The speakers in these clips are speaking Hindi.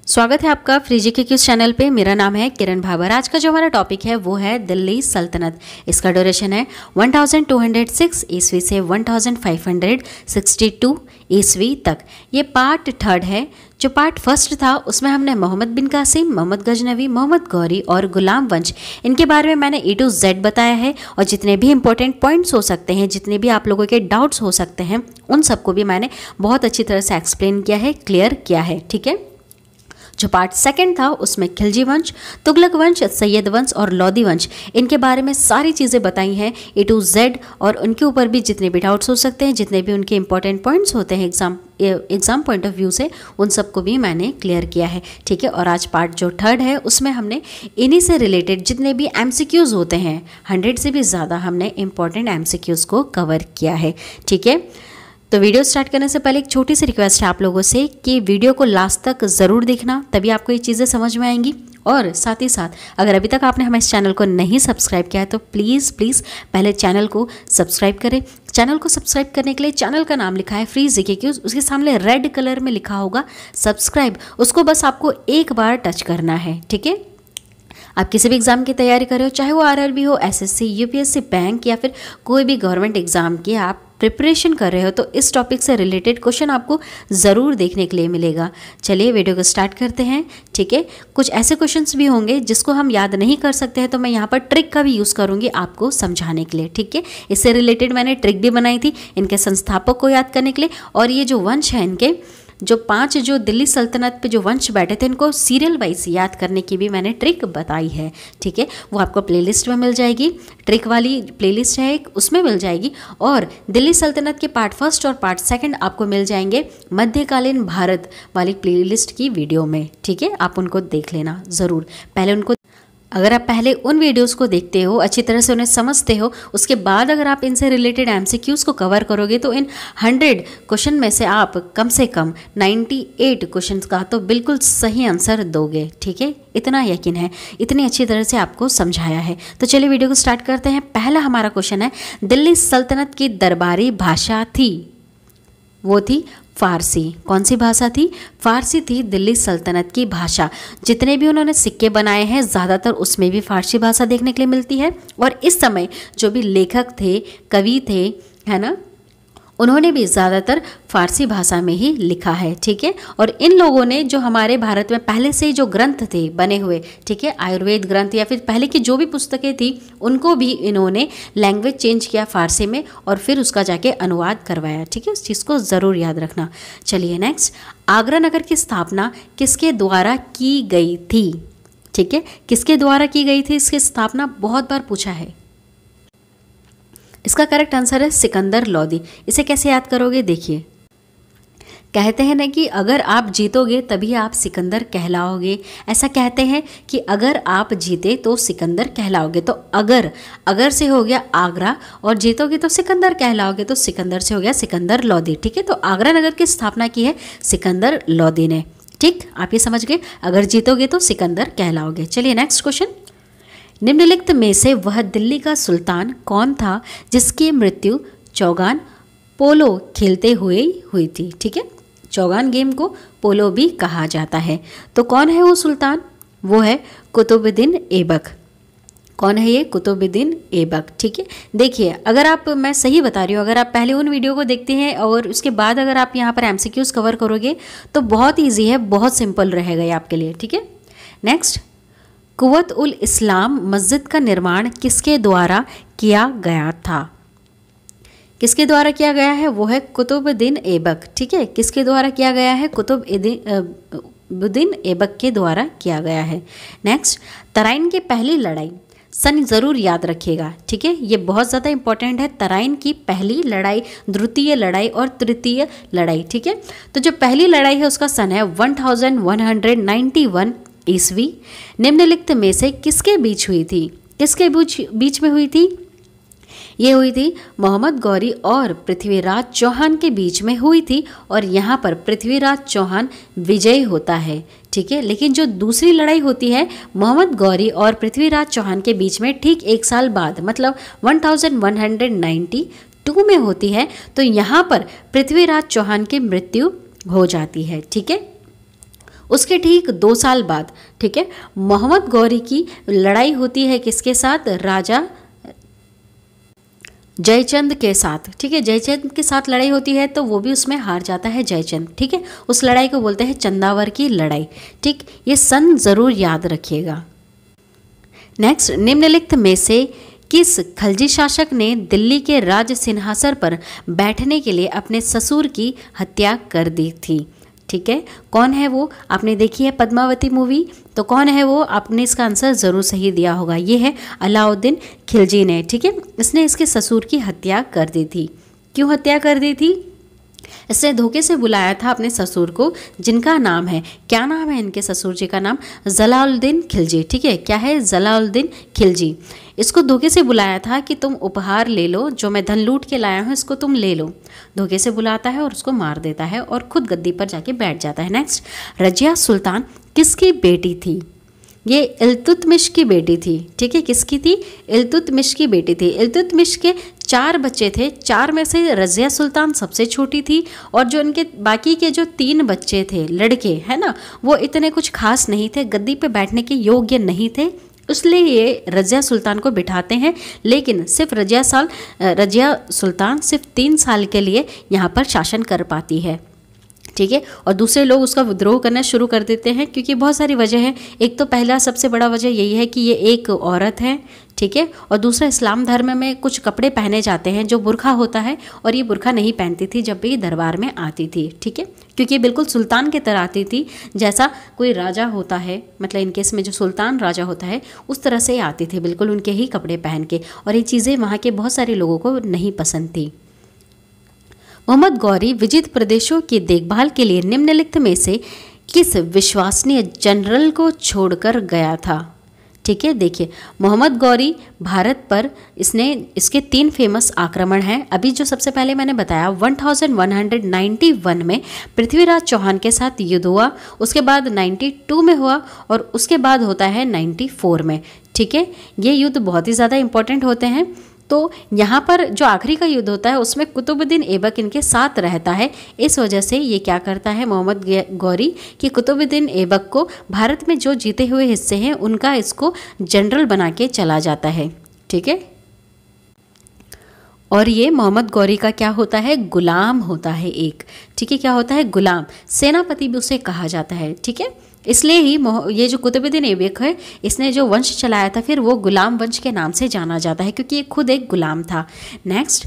स्वागत है आपका फ्री जीके क्यूज चैनल पे। मेरा नाम है किरण भाबर। आज का जो हमारा टॉपिक है वो है दिल्ली सल्तनत। इसका ड्यूरेशन है 1206 ईस्वी से 1562 ईस्वी तक। ये पार्ट थर्ड है। जो पार्ट फर्स्ट था उसमें हमने मोहम्मद बिन कासिम, मोहम्मद गजनवी, मोहम्मद गौरी और गुलाम वंश, इनके बारे में मैंने A to Z बताया है। और जितने भी इंपॉर्टेंट पॉइंट्स हो सकते हैं, जितने भी आप लोगों के डाउट्स हो सकते हैं, उन सबको भी मैंने बहुत अच्छी तरह से एक्सप्लेन किया है, क्लियर किया है। ठीक है। जो पार्ट सेकंड था उसमें खिलजी वंश, तुगलक वंश, सैयद वंश और लोदी वंश, इनके बारे में सारी चीज़ें बताई हैं A to Z। और उनके ऊपर भी जितने भी डाउट्स हो सकते हैं, जितने भी उनके इंपॉर्टेंट पॉइंट्स होते हैं एग्जाम पॉइंट ऑफ व्यू से, उन सबको भी मैंने क्लियर किया है। ठीक है। और आज पार्ट जो थर्ड है उसमें हमने इन्हीं से रिलेटेड जितने भी MCQs होते हैं, 100 से भी ज़्यादा हमने इंपॉर्टेंट MCQs को कवर किया है। ठीक है। तो वीडियो स्टार्ट करने से पहले एक छोटी सी रिक्वेस्ट है आप लोगों से कि वीडियो को लास्ट तक ज़रूर देखना, तभी आपको ये चीज़ें समझ में आएंगी। और साथ ही साथ अगर अभी तक आपने हमारे इस चैनल को नहीं सब्सक्राइब किया है तो प्लीज़ पहले चैनल को सब्सक्राइब करें। चैनल को सब्सक्राइब करने के लिए चैनल का नाम लिखा है फ्री जीके क्यूज, उसके सामने रेड कलर में लिखा होगा सब्सक्राइब, उसको बस आपको एक बार टच करना है। ठीक है। आप किसी भी एग्ज़ाम की तैयारी कर रहे हो, चाहे वो RRB हो, SSC, UPSC, बैंक या फिर कोई भी गवर्नमेंट एग्ज़ाम की आप प्रिपरेशन कर रहे हो, तो इस टॉपिक से रिलेटेड क्वेश्चन आपको ज़रूर देखने के लिए मिलेगा। चलिए वीडियो को स्टार्ट करते हैं। ठीक है। कुछ ऐसे क्वेश्चंस भी होंगे जिसको हम याद नहीं कर सकते हैं, तो मैं यहाँ पर ट्रिक का भी यूज़ करूँगी आपको समझाने के लिए। ठीक है। इससे रिलेटेड मैंने ट्रिक भी बनाई थी इनके संस्थापक को याद करने के लिए। और ये जो वंश है, इनके जो 5 जो दिल्ली सल्तनत पे जो वंश बैठे थे, इनको सीरियल वाइज याद करने की भी मैंने ट्रिक बताई है। ठीक है। वो आपको प्लेलिस्ट में मिल जाएगी, ट्रिक वाली प्लेलिस्ट है एक, उसमें मिल जाएगी। और दिल्ली सल्तनत के पार्ट फर्स्ट और पार्ट सेकंड आपको मिल जाएंगे मध्यकालीन भारत वाली प्लेलिस्ट की वीडियो में। ठीक है। आप उनको देख लेना ज़रूर। पहले उनको, अगर आप पहले उन वीडियोस को देखते हो, अच्छी तरह से उन्हें समझते हो, उसके बाद अगर आप इनसे रिलेटेड MCQs को कवर करोगे तो इन 100 क्वेश्चन में से आप कम से कम 98 क्वेश्चंस का तो बिल्कुल सही आंसर दोगे। ठीक है। इतना यकीन है, इतनी अच्छी तरह से आपको समझाया है। तो चलिए वीडियो को स्टार्ट करते हैं। पहला हमारा क्वेश्चन है, दिल्ली सल्तनत की दरबारी भाषा थी, वो थी फारसी। कौन सी भाषा थी? फारसी थी दिल्ली सल्तनत की भाषा। जितने भी उन्होंने सिक्के बनाए हैं ज़्यादातर उसमें भी फारसी भाषा देखने के लिए मिलती है। और इस समय जो भी लेखक थे, कवि थे, है ना, उन्होंने भी ज़्यादातर फारसी भाषा में ही लिखा है। ठीक है। और इन लोगों ने जो हमारे भारत में पहले से जो ग्रंथ थे बने हुए, ठीक है, आयुर्वेद ग्रंथ या फिर पहले की जो भी पुस्तकें थी, उनको भी इन्होंने लैंग्वेज चेंज किया फारसी में और फिर उसका जाके अनुवाद करवाया। ठीक है। इस चीज़ को ज़रूर याद रखना। चलिए नेक्स्ट, आगरा नगर की स्थापना किसके द्वारा की गई थी? ठीक है। किसके द्वारा की गई थी इसकी स्थापना? बहुत बार पूछा है। इसका करेक्ट आंसर है सिकंदर लोदी। इसे कैसे याद करोगे? देखिए, कहते हैं ना कि अगर आप जीतोगे तभी आप सिकंदर कहलाओगे। ऐसा कहते हैं कि अगर आप जीते तो सिकंदर कहलाओगे। तो अगर से हो गया आगरा और जीतोगे तो सिकंदर कहलाओगे, तो सिकंदर से हो गया सिकंदर लोदी। ठीक है। तो आगरा नगर की स्थापना की है सिकंदर लोदी ने। ठीक, आप ये समझ गए, अगर जीतोगे तो सिकंदर कहलाओगे। चलिए नेक्स्ट क्वेश्चन, निम्नलिखित में से वह दिल्ली का सुल्तान कौन था जिसकी मृत्यु चौगान पोलो खेलते हुए हुई थी? ठीक है। चौगान गेम को पोलो भी कहा जाता है। तो कौन है वो सुल्तान? वो है कुतुबुद्दीन ऐबक। कौन है ये? कुतुबुद्दीन ऐबक। ठीक है। देखिए, अगर आप, मैं सही बता रही हूँ, अगर आप पहले उन वीडियो को देखते हैं और उसके बाद अगर आप यहाँ पर MCQs कवर करोगे तो बहुत ईजी है, बहुत सिंपल रहेगा ये आपके लिए। ठीक है। नेक्स्ट, कुव्वत उल इस्लाम मस्जिद का निर्माण किसके द्वारा किया गया था? किसके द्वारा किया गया है? वो है कुतुबुद्दीन ऐबक। ठीक है। किसके द्वारा किया गया है? कुतुबुद्दीन ऐबक के द्वारा किया गया है। नेक्स्ट, तराइन की पहली लड़ाई, सन ज़रूर याद रखिएगा। ठीक है। ये बहुत ज़्यादा इंपॉर्टेंट है। तराइन की पहली लड़ाई, द्वितीय लड़ाई और तृतीय लड़ाई। ठीक है। तो जो पहली लड़ाई है उसका सन है 1191 ईस्वी। निम्नलिखित में से किसके बीच हुई थी? किसके बीच में हुई थी? ये हुई थी मोहम्मद गौरी और पृथ्वीराज चौहान के बीच में हुई थी। और यहाँ पर पृथ्वीराज चौहान विजयी होता है। ठीक है। लेकिन जो दूसरी लड़ाई होती है मोहम्मद गौरी और पृथ्वीराज चौहान के बीच में ठीक 1 साल बाद, मतलब 1192 में होती है। तो यहाँ पर पृथ्वीराज चौहान की मृत्यु हो जाती है। ठीक है। उसके ठीक 2 साल बाद, ठीक है, मोहम्मद गौरी की लड़ाई होती है किसके साथ? राजा जयचंद के साथ, ठीक है, जयचंद के साथ लड़ाई होती है तो वो भी उसमें हार जाता है जयचंद, ठीक है। उस लड़ाई को बोलते हैं चंदावर की लड़ाई, ठीक। ये सन ज़रूर याद रखिएगा। नेक्स्ट, निम्नलिखित में से किस खलजी शासक ने दिल्ली के राज सिंहासन पर बैठने के लिए अपने ससुर की हत्या कर दी थी? ठीक है, कौन है वो? आपने देखी है पद्मावती मूवी, तो कौन है वो? आपने इसका आंसर ज़रूर सही दिया होगा। ये है अलाउद्दीन खिलजी ने, ठीक है। इसने इसके ससुर की हत्या कर दी थी। क्यों हत्या कर दी थी? इसने धोखे से बुलाया था अपने ससुर को, जिनका नाम है, क्या नाम है इनके ससुर जी का नाम? जलालुद्दीन खिलजी, ठीक है। क्या है? जलालुद्दीन खिलजी। इसको धोखे से बुलाया था कि तुम उपहार ले लो, जो मैं धन लूट के लाया हूँ इसको तुम ले लो। धोखे से बुलाता है और उसको मार देता है और खुद गद्दी पर जाके बैठ जाता है। नेक्स्ट, रजिया सुल्तान किसकी बेटी थी? ये इल्तुतमिश की बेटी थी, ठीक है। किसकी थी? इल्तुतमिश की बेटी थी। इल्तुतमिश के 4 बच्चे थे, 4 में से रजिया सुल्तान सबसे छोटी थी, और जो इनके बाकी के जो 3 बच्चे थे लड़के, है ना, वो इतने कुछ खास नहीं थे, गद्दी पे बैठने के योग्य नहीं थे, इसलिए ये रजिया सुल्तान को बिठाते हैं। लेकिन सिर्फ रजिया सुल्तान सिर्फ 3 साल के लिए यहाँ पर शासन कर पाती है, ठीक है। और दूसरे लोग उसका विद्रोह करना शुरू कर देते हैं, क्योंकि बहुत सारी वजह है। एक तो पहला सबसे बड़ा वजह यही है कि ये एक औरत है, ठीक है। और दूसरा, इस्लाम धर्म में कुछ कपड़े पहने जाते हैं जो बुरखा होता है, और ये बुरखा नहीं पहनती थी जब भी दरबार में आती थी, ठीक है, क्योंकि ये बिल्कुल सुल्तान की तरह आती थी, जैसा कोई राजा होता है, मतलब इन केस में जो सुल्तान राजा होता है उस तरह से आती थी, बिल्कुल उनके ही कपड़े पहन के। और ये चीज़ें वहाँ के बहुत सारे लोगों को नहीं पसंद थी। मोहम्मद गौरी विजित प्रदेशों की देखभाल के लिए निम्नलिखित में से किस विश्वसनीय जनरल को छोड़कर गया था? ठीक है, देखिए, मोहम्मद गौरी भारत पर इसके 3 फेमस आक्रमण हैं। अभी जो सबसे पहले मैंने बताया 1191 में पृथ्वीराज चौहान के साथ युद्ध हुआ, उसके बाद 92 में हुआ, और उसके बाद होता है 94 में, ठीक है। ये युद्ध बहुत ही ज़्यादा इंपॉर्टेंट होते हैं। तो यहाँ पर जो आखिरी का युद्ध होता है उसमें कुतुबुद्दीन ऐबक इनके साथ रहता है। इस वजह से ये क्या करता है मोहम्मद गौरी कि कुतुबुद्दीन ऐबक को भारत में जो जीते हुए हिस्से हैं उनका इसको जनरल बना के चला जाता है, ठीक है। और ये मोहम्मद गौरी का क्या होता है? गुलाम होता है एक, ठीक है। क्या होता है? गुलाम। सेनापति भी उसे कहा जाता है, ठीक है। इसलिए ही ये जो कुतुबुद्दीन ऐबक है, इसने जो वंश चलाया था फिर वो गुलाम वंश के नाम से जाना जाता है, क्योंकि ये खुद एक गुलाम था। नेक्स्ट,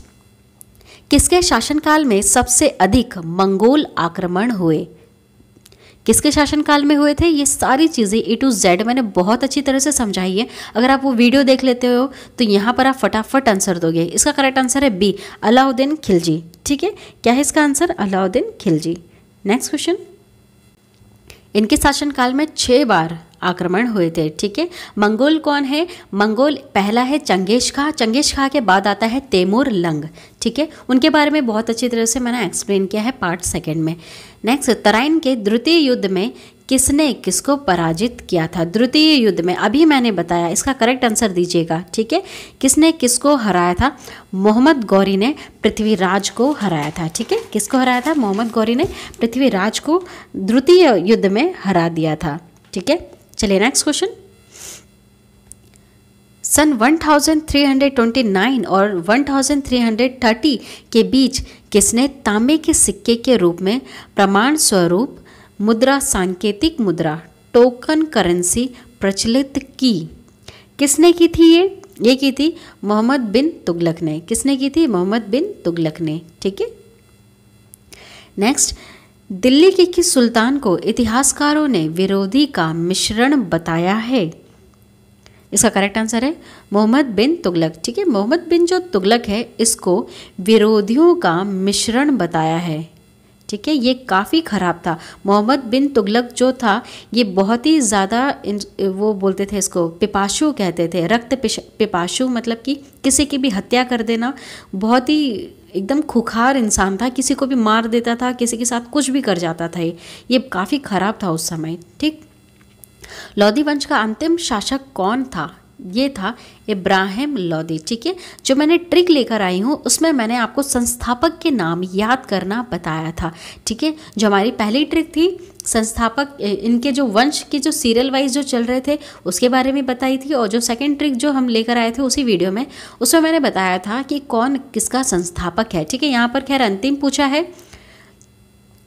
किसके शासनकाल में सबसे अधिक मंगोल आक्रमण हुए? किसके शासनकाल में हुए थे? ये सारी चीज़ें A to Z मैंने बहुत अच्छी तरह से समझाई है। अगर आप वो वीडियो देख लेते हो तो यहाँ पर आप फटाफट आंसर दोगे। इसका करेक्ट आंसर है बी, अलाउद्दीन खिलजी, ठीक है। क्या है इसका answer? Alauddin Khilji. Next question, इनके शासनकाल में 6 बार आक्रमण हुए थे, ठीक है। मंगोल कौन है? मंगोल पहला है चंगेज खां, चंगेज खां के बाद आता है तैमूर लंग, ठीक है। उनके बारे में बहुत अच्छी तरह से मैंने एक्सप्लेन किया है पार्ट 2 में। नेक्स्ट, तराइन के द्वितीय युद्ध में किसने किसको पराजित किया था? द्वितीय युद्ध में अभी मैंने बताया, इसका करेक्ट आंसर दीजिएगा, ठीक है। किसने किसको हराया था? मोहम्मद गौरी ने पृथ्वीराज को हराया था, ठीक है। किसको हराया था? मोहम्मद गौरी ने पृथ्वीराज को द्वितीय युद्ध में हरा दिया था, ठीक है। चलिए नेक्स्ट क्वेश्चन, सन 1329 और 1330 के बीच किसने तांबे के सिक्के के रूप में प्रमाण स्वरूप मुद्रा, सांकेतिक मुद्रा, टोकन करेंसी प्रचलित की? किसने की थी ये की थी मोहम्मद बिन तुगलक ने। किसने की थी? मोहम्मद बिन तुगलक ने, ठीक है। नेक्स्ट, दिल्ली के किस सुल्तान को इतिहासकारों ने विरोधी का मिश्रण बताया है? इसका करेक्ट आंसर है मोहम्मद बिन तुगलक, ठीक है। मोहम्मद बिन जो तुगलक है इसको विरोधियों का मिश्रण बताया है, ठीक है। ये काफ़ी ख़राब था। मोहम्मद बिन तुगलक जो था ये बहुत ही ज़्यादा वो बोलते थे इसको पिपाशु कहते थे, रक्त पिपाशु, मतलब कि किसी की भी हत्या कर देना। बहुत ही एकदम खुखार इंसान था, किसी को भी मार देता था, किसी के साथ कुछ भी कर जाता था। ये काफ़ी ख़राब था उस समय, ठीक। लोधी वंश का अंतिम शासक कौन था? ये था इब्राहिम लोधी, ठीक है। जो मैंने ट्रिक लेकर आई हूँ उसमें मैंने आपको संस्थापक के नाम याद करना बताया था, ठीक है। जो हमारी पहली ट्रिक थी संस्थापक इनके जो वंश के जो सीरियल वाइज जो चल रहे थे उसके बारे में बताई थी। और जो सेकंड ट्रिक जो हम लेकर आए थे उसी वीडियो में, उसमें मैंने बताया था कि कौन किसका संस्थापक है। ठीक है, यहाँ पर खैर अंतिम पूछा है,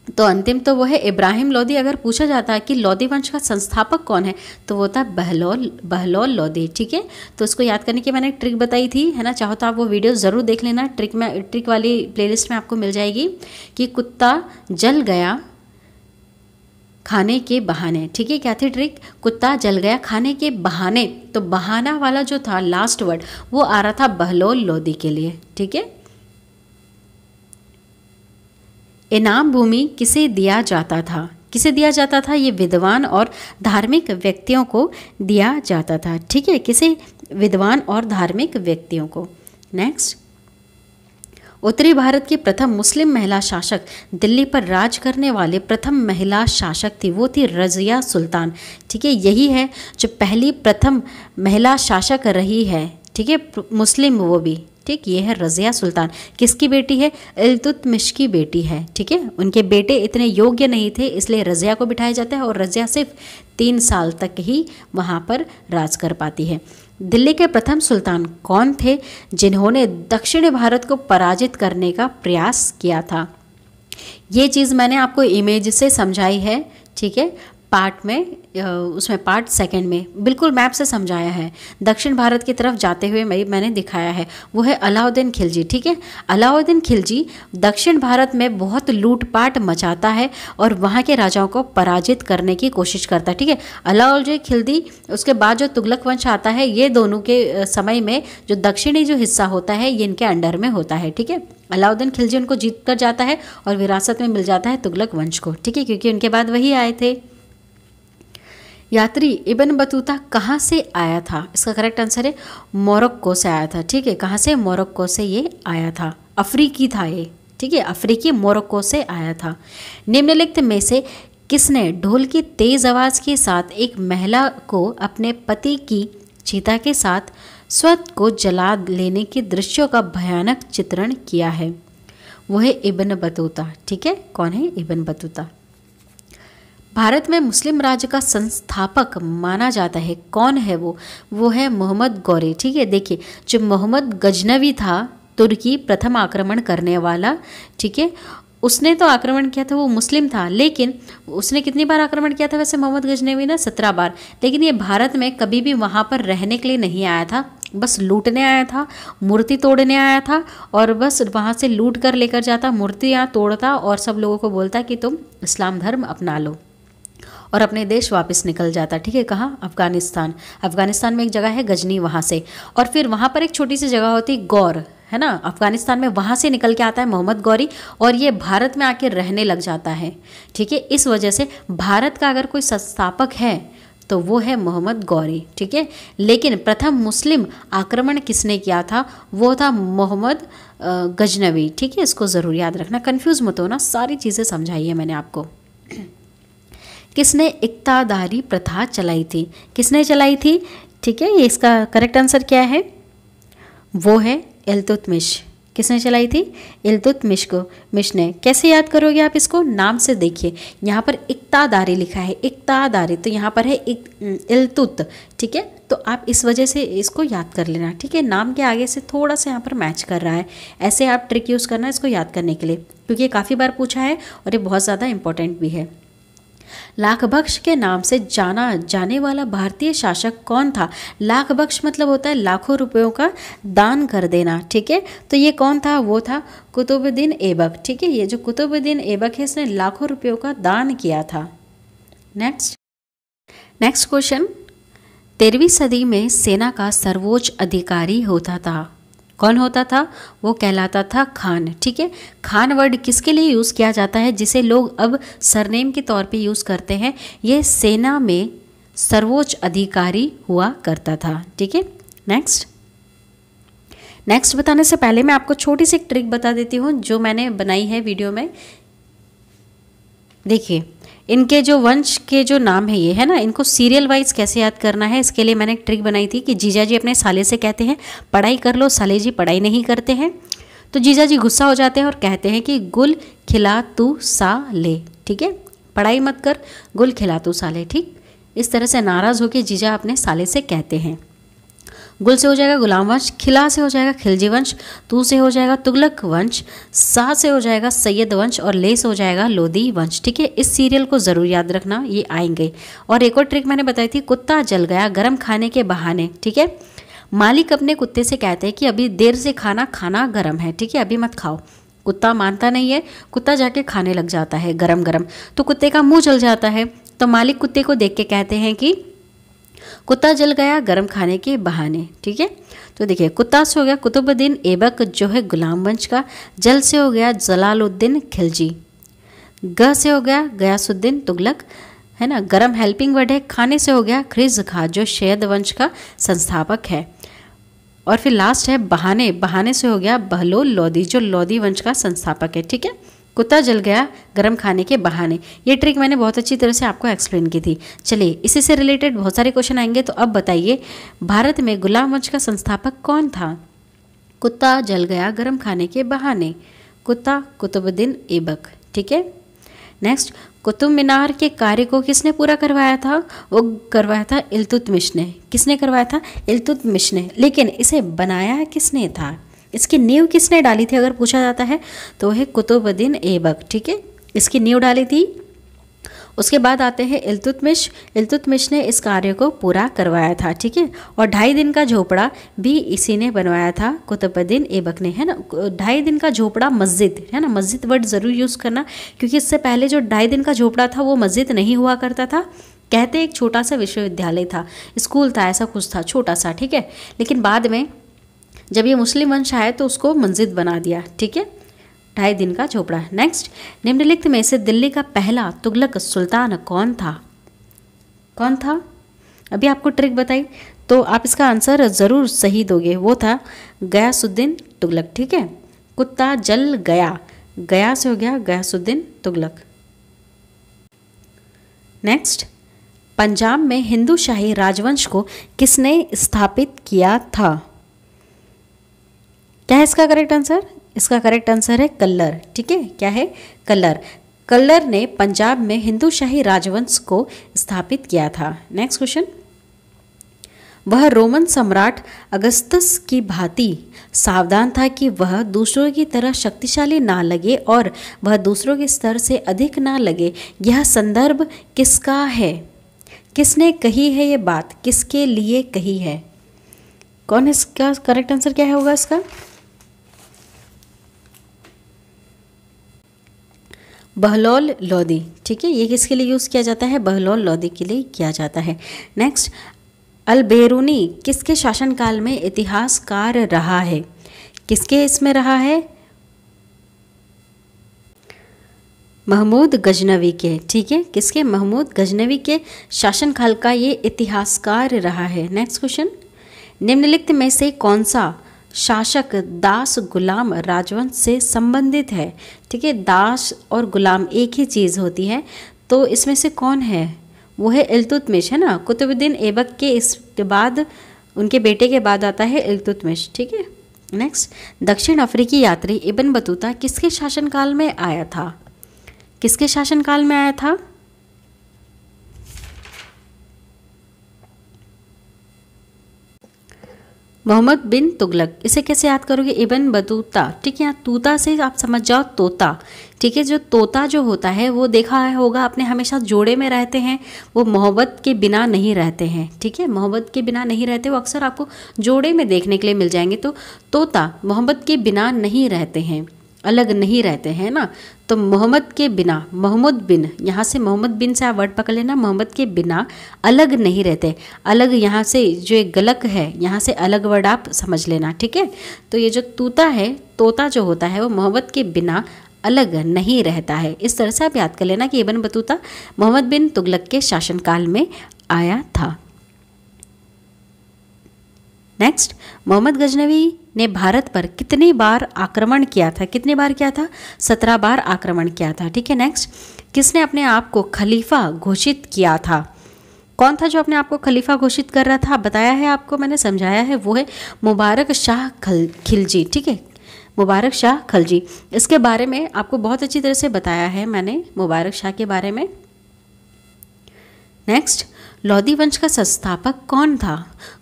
तो अंतिम तो वो है इब्राहिम लोदी। अगर पूछा जाता है कि लोदी वंश का संस्थापक कौन है तो वो था बहलोल लोदी। ठीक है, तो उसको याद करने की मैंने एक ट्रिक बताई थी, है ना। चाहो तो आप वो वीडियो ज़रूर देख लेना, ट्रिक वाली प्लेलिस्ट में आपको मिल जाएगी। कि कुत्ता जल गया खाने के बहाने। ठीक है, क्या थी ट्रिक? कुत्ता जल गया खाने के बहाने। तो बहाना वाला जो था लास्ट वर्ड वो आ रहा था बहलोल लोदी के लिए। ठीक है, इनाम भूमि किसे दिया जाता था? किसे दिया जाता था? ये विद्वान और धार्मिक व्यक्तियों को दिया जाता था। ठीक है, किसे? विद्वान और धार्मिक व्यक्तियों को। नेक्स्ट, उत्तरी भारत की प्रथम मुस्लिम महिला शासक, दिल्ली पर राज करने वाले प्रथम महिला शासक थी, वो थी रज़िया सुल्तान। ठीक है, यही है जो पहली प्रथम महिला शासक रही है। ठीक है, मुस्लिम वो भी। ठीक, ये है रज़िया सुल्तान। किसकी बेटी है? इल्तुतमिश की बेटी है। ठीक है, उनके बेटे इतने योग्य नहीं थे इसलिए रज़िया को बिठाया जाता है और रज़िया सिर्फ 3 साल तक ही वहाँ पर राज कर पाती है। दिल्ली के प्रथम सुल्तान कौन थे जिन्होंने दक्षिण भारत को पराजित करने का प्रयास किया था? ये चीज़ मैंने आपको इमेज से समझाई है। ठीक है, पार्ट में, उसमें पार्ट सेकंड में बिल्कुल मैप से समझाया है। दक्षिण भारत की तरफ जाते हुए मैंने दिखाया है, वो है अलाउद्दीन खिलजी। ठीक है, अलाउद्दीन खिलजी दक्षिण भारत में बहुत लूटपाट मचाता है और वहाँ के राजाओं को पराजित करने की कोशिश करता है। ठीक है, अलाउद्दीन खिलजी, उसके बाद जो तुगलक वंश आता है, ये दोनों के समय में जो दक्षिणी जो हिस्सा होता है ये इनके अंडर में होता है। ठीक है, अलाउद्दीन खिलजी उनको जीत कर जाता है और विरासत में मिल जाता है तुगलक वंश को। ठीक है, क्योंकि उनके बाद वही आए थे। यात्री इब्न बतूता कहाँ से आया था? इसका करेक्ट आंसर है मोरक्को से आया था। ठीक है, कहाँ से? मोरक्को से ये आया था, अफ्रीकी था ये। ठीक है, अफ्रीकी मोरक्को से आया था। निम्नलिखित में से किसने ढोल की तेज आवाज़ के साथ एक महिला को अपने पति की चिता के साथ स्वतः को जला लेने के दृश्यों का भयानक चित्रण किया है? वो है इब्न बतूता। ठीक है, कौन है? Ibn Battuta. भारत में मुस्लिम राज्य का संस्थापक माना जाता है, कौन है वो? वो है मोहम्मद गौरी। ठीक है, देखिए जो मोहम्मद गजनवी था, तुर्की प्रथम आक्रमण करने वाला, ठीक है, उसने तो आक्रमण किया था, वो मुस्लिम था, लेकिन उसने कितनी बार आक्रमण किया था वैसे मोहम्मद गजनवी ने? 17 बार। लेकिन ये भारत में कभी भी वहाँ पर रहने के लिए नहीं आया था, बस लूटने आया था, मूर्ति तोड़ने आया था और बस वहाँ से लूट कर लेकर जाता, मूर्तियाँ तोड़ता और सब लोगों को बोलता कि तुम इस्लाम धर्म अपना लो और अपने देश वापस निकल जाता। ठीक है, कहाँ? अफगानिस्तान। अफगानिस्तान में एक जगह है गजनी, वहाँ से। और फिर वहाँ पर एक छोटी सी जगह होती गौर, है ना, अफगानिस्तान में, वहाँ से निकल के आता है मोहम्मद गौरी और ये भारत में आके रहने लग जाता है। ठीक है, इस वजह से भारत का अगर कोई संस्थापक है तो वो है मोहम्मद गौरी। ठीक है, लेकिन प्रथम मुस्लिम आक्रमण किसने किया था? वो था मोहम्मद गजनवी। ठीक है, इसको ज़रूर याद रखना, कन्फ्यूज़ मत होना, सारी चीज़ें समझाई है मैंने आपको। किसने इक्तादारी प्रथा चलाई थी? किसने चलाई थी? ठीक है, ये इसका करेक्ट आंसर क्या है? वो है इल्तुतमिश। किसने चलाई थी? इल्तुतमिश को, मिश ने। कैसे याद करोगे आप इसको? नाम से देखिए, यहाँ पर इक्तादारी लिखा है, इक्तादारी, तो यहाँ पर है इल्तुत। ठीक है, तो आप इस वजह से इसको याद कर लेना। ठीक है, नाम के आगे से थोड़ा सा यहाँ पर मैच कर रहा है, ऐसे आप ट्रिक यूज़ करना इसको याद करने के लिए, क्योंकि ये काफ़ी बार पूछा है और ये बहुत ज़्यादा इंपॉर्टेंट भी है। लाखबख्श के नाम से जाना जाने वाला भारतीय शासक कौन था? लाखबख्श मतलब होता है लाखों रुपयों का दान कर देना। ठीक है, तो ये कौन था? वो था कुतुबुद्दीन ऐबक। ठीक है, ये जो कुतुबुद्दीन ऐबक है इसने लाखों रुपयों का दान किया था। नेक्स्ट क्वेश्चन, 13वीं सदी में सेना का सर्वोच्च अधिकारी होता था, कौन होता था? वो कहलाता था खान। ठीक है, खान वर्ड किसके लिए यूज़ किया जाता है, जिसे लोग अब सरनेम के तौर पे यूज़ करते हैं? ये सेना में सर्वोच्च अधिकारी हुआ करता था। ठीक है, नेक्स्ट बताने से पहले मैं आपको छोटी सी एक ट्रिक बता देती हूँ जो मैंने बनाई है वीडियो में। देखिए, इनके जो वंश के जो नाम है ये, है ना, इनको सीरियल वाइज कैसे याद करना है, इसके लिए मैंने एक ट्रिक बनाई थी कि जीजा जी अपने साले से कहते हैं पढ़ाई कर लो, साले जी पढ़ाई नहीं करते हैं, तो जीजा जी गुस्सा हो जाते हैं और कहते हैं कि गुल खिला तू सा ले। ठीक है, पढ़ाई मत कर, गुल खिला तू साले। ठीक, इस तरह से नाराज़ होकर जीजा अपने साले से कहते हैं। गुल से हो जाएगा गुलाम वंश, खिला से हो जाएगा खिलजी वंश, तू से हो जाएगा तुगलक वंश, सा से हो जाएगा सैयद वंश और ले से हो जाएगा लोदी वंश। ठीक है, इस सीरियल को ज़रूर याद रखना, ये आएंगे। और एक और ट्रिक मैंने बताई थी, कुत्ता जल गया गरम खाने के बहाने। ठीक है, मालिक अपने कुत्ते से कहते हैं कि अभी देर से खाना गरम है, ठीक है, अभी मत खाओ। कुत्ता मानता नहीं है, कुत्ता जाके खाने लग जाता है गरम गरम, तो कुत्ते का मुंह जल जाता है। तो मालिक कुत्ते को देख के कहते हैं कि कुत्ता जल गया गरम खाने के बहाने। ठीक है, तो देखिए, कुत्ता से हो गया कुतुबुद्दीन ऐबक जो है गुलाम वंश का, जल से हो गया जलालुद्दीन खिलजी, ग से हो गया गयासुद्दीन तुगलक, है ना, गरम हेल्पिंग वर्ड है। खाने से हो गया खिज़ खां जो शैद वंश का संस्थापक है। और फिर लास्ट है बहाने, बहाने से हो गया बहलोल लोदी जो लोदी वंश का संस्थापक है। ठीक है, कुत्ता जल गया गरम खाने के बहाने, ये ट्रिक मैंने बहुत अच्छी तरह से आपको एक्सप्लेन की थी। चलिए, इसी से रिलेटेड बहुत सारे क्वेश्चन आएंगे। तो अब बताइए, भारत में गुलाम वंश का संस्थापक कौन था? कुत्ता जल गया गरम खाने के बहाने, कुत्ता कुतुबुद्दीन ऐबक। ठीक है, नेक्स्ट, कुतुब मीनार के कार्य को किसने पूरा करवाया था? वो करवाया था इल्तुतमिश ने। किसने करवाया था? इल्तुतमिश ने। लेकिन इसे बनाया किसने था? इसकी नींव किसने डाली थी अगर पूछा जाता है तो है कुतुबुद्दीन ऐबक। ठीक है, इसकी नींव डाली थी। उसके बाद आते हैं इल्तुतमिश। इल्तुतमिश ने इस कार्य को पूरा करवाया था। ठीक है, और 2.5 दिन का झोपड़ा भी इसी ने बनवाया था, कुतुबुद्दीन ऐबक ने, है ना। 2.5 दिन का झोपड़ा मस्जिद, है ना, मस्जिद वर्ड ज़रूर यूज़ करना, क्योंकि इससे पहले जो 2.5 दिन का झोपड़ा था वो मस्जिद नहीं हुआ करता था। कहते एक छोटा सा विश्वविद्यालय था, स्कूल था, ऐसा कुछ था छोटा सा। ठीक है, लेकिन बाद में जब ये मुस्लिम वंश आए तो उसको मस्जिद बना दिया। ठीक है, 2.5 दिन का झोपड़ा। नेक्स्ट, निम्नलिखित में से दिल्ली का पहला तुगलक सुल्तान कौन था? कौन था? अभी आपको ट्रिक बताई तो आप इसका आंसर ज़रूर सही दोगे, वो था गयासुद्दीन तुगलक। ठीक है, कुत्ता जल गया, गया से हो गया गयासुद्दीन तुगलक। नेक्स्ट, पंजाब में हिंदू शाही राजवंश को किसने स्थापित किया था? क्या है इसका करेक्ट आंसर? इसका करेक्ट आंसर है कल्लर। ठीक है, क्या है? कल्लर। कल्लर ने पंजाब में हिंदू शाही राजवंश को स्थापित किया था। नेक्स्ट क्वेश्चन, वह रोमन सम्राट अगस्तस की भांति सावधान था कि वह दूसरों की तरह शक्तिशाली ना लगे और वह दूसरों के स्तर से अधिक ना लगे। यह संदर्भ किसका है? किसने कही है ये बात? किसके लिए कही है? कौन? इसका करेक्ट आंसर क्या होगा इसका? बहलोल लोदी। ठीक है, ये किसके लिए यूज़ किया जाता है? बहलोल लोदी के लिए किया जाता है। नेक्स्ट, अल-बेरूनी किसके शासनकाल में इतिहासकार रहा है? किसके इसमें रहा है? महमूद गजनवी के। ठीक है, किसके? महमूद गजनवी के शासनकाल का ये इतिहासकार रहा है। नेक्स्ट क्वेश्चन, निम्नलिखित में से कौन सा शासक दास गुलाम राजवंश से संबंधित है? ठीक है, दास और गुलाम एक ही चीज़ होती है, तो इसमें से कौन है? वो है इल्तुतमिश, है ना। कुतुबुद्दीन ऐबक के इसके बाद, उनके बेटे के बाद आता है इल्तुतमिश। ठीक है, नेक्स्ट, दक्षिण अफ्रीकी यात्री इब्न बतूता किसके शासनकाल में आया था? किसके शासनकाल में आया था? मोहम्मद बिन तुगलक। इसे कैसे याद करोगे? Ibn Battuta. ठीक है, यहाँ तूता से आप समझ जाओ तोता। ठीक है, जो तोता जो होता है वो देखा होगा आपने, हमेशा जोड़े में रहते हैं, वो मोहब्बत के बिना नहीं रहते हैं। ठीक है, मोहब्बत के बिना नहीं रहते, वो अक्सर आपको जोड़े में देखने के लिए मिल जाएंगे। तो तोता मोहब्बत के बिना नहीं रहते हैं, अलग नहीं रहते हैं ना। तो मोहम्मद के बिना, मोहम्मद बिन, यहाँ से मोहम्मद बिन से आप वर्ड पकड़ लेना, मोहम्मद के बिना अलग नहीं रहते। अलग यहाँ से जो एक गलक है, यहाँ से अलग वर्ड आप समझ लेना। ठीक है, तो ये जो तूता है, तोता जो होता है वो मोहम्मद के बिना अलग नहीं रहता है। इस तरह से आप याद कर लेना कि इब्न बतूता मोहम्मद बिन तुगलक के शासनकाल में आया था। नेक्स्ट, मोहम्मद गजनवी ने भारत पर कितनी बार आक्रमण किया था? कितनी बार किया था? 17 बार आक्रमण किया था। ठीक है, नेक्स्ट, किसने अपने आप को खलीफा घोषित किया था? कौन था जो अपने आप को खलीफा घोषित कर रहा था? बताया है आपको, मैंने समझाया है, वो है मुबारक शाह खिलजी। ठीक है, मुबारक शाह खिलजी। इसके बारे में आपको बहुत अच्छी तरह से बताया है मैंने, मुबारक शाह के बारे में। नेक्स्ट, लोधी वंश का संस्थापक कौन था?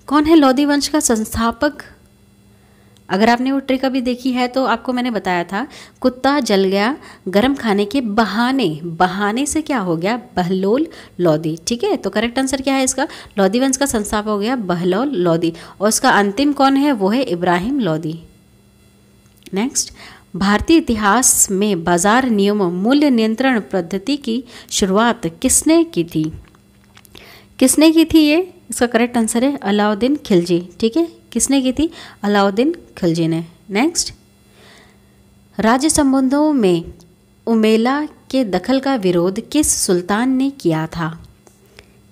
कौन है लोधी वंश का संस्थापक? अगर आपने वो ट्रिक अभी देखी है तो आपको मैंने बताया था, कुत्ता जल गया गरम खाने के बहाने से क्या हो गया? बहलोल लोधी। ठीक है, तो करेक्ट आंसर क्या है इसका? लोधी वंश का संस्थापक हो गया बहलोल लोधी, और उसका अंतिम कौन है? वो है इब्राहिम लोधी। नेक्स्ट, भारतीय इतिहास में बाजार नियमों मूल्य नियंत्रण पद्धति की शुरुआत किसने की थी? किसने की थी ये? इसका करेक्ट आंसर है अलाउद्दीन खिलजी। ठीक है, किसने की थी? अलाउद्दीन खिलजी ने। नेक्स्ट, राज्य संबंधों में उमेला के दखल का विरोध किस सुल्तान ने किया था?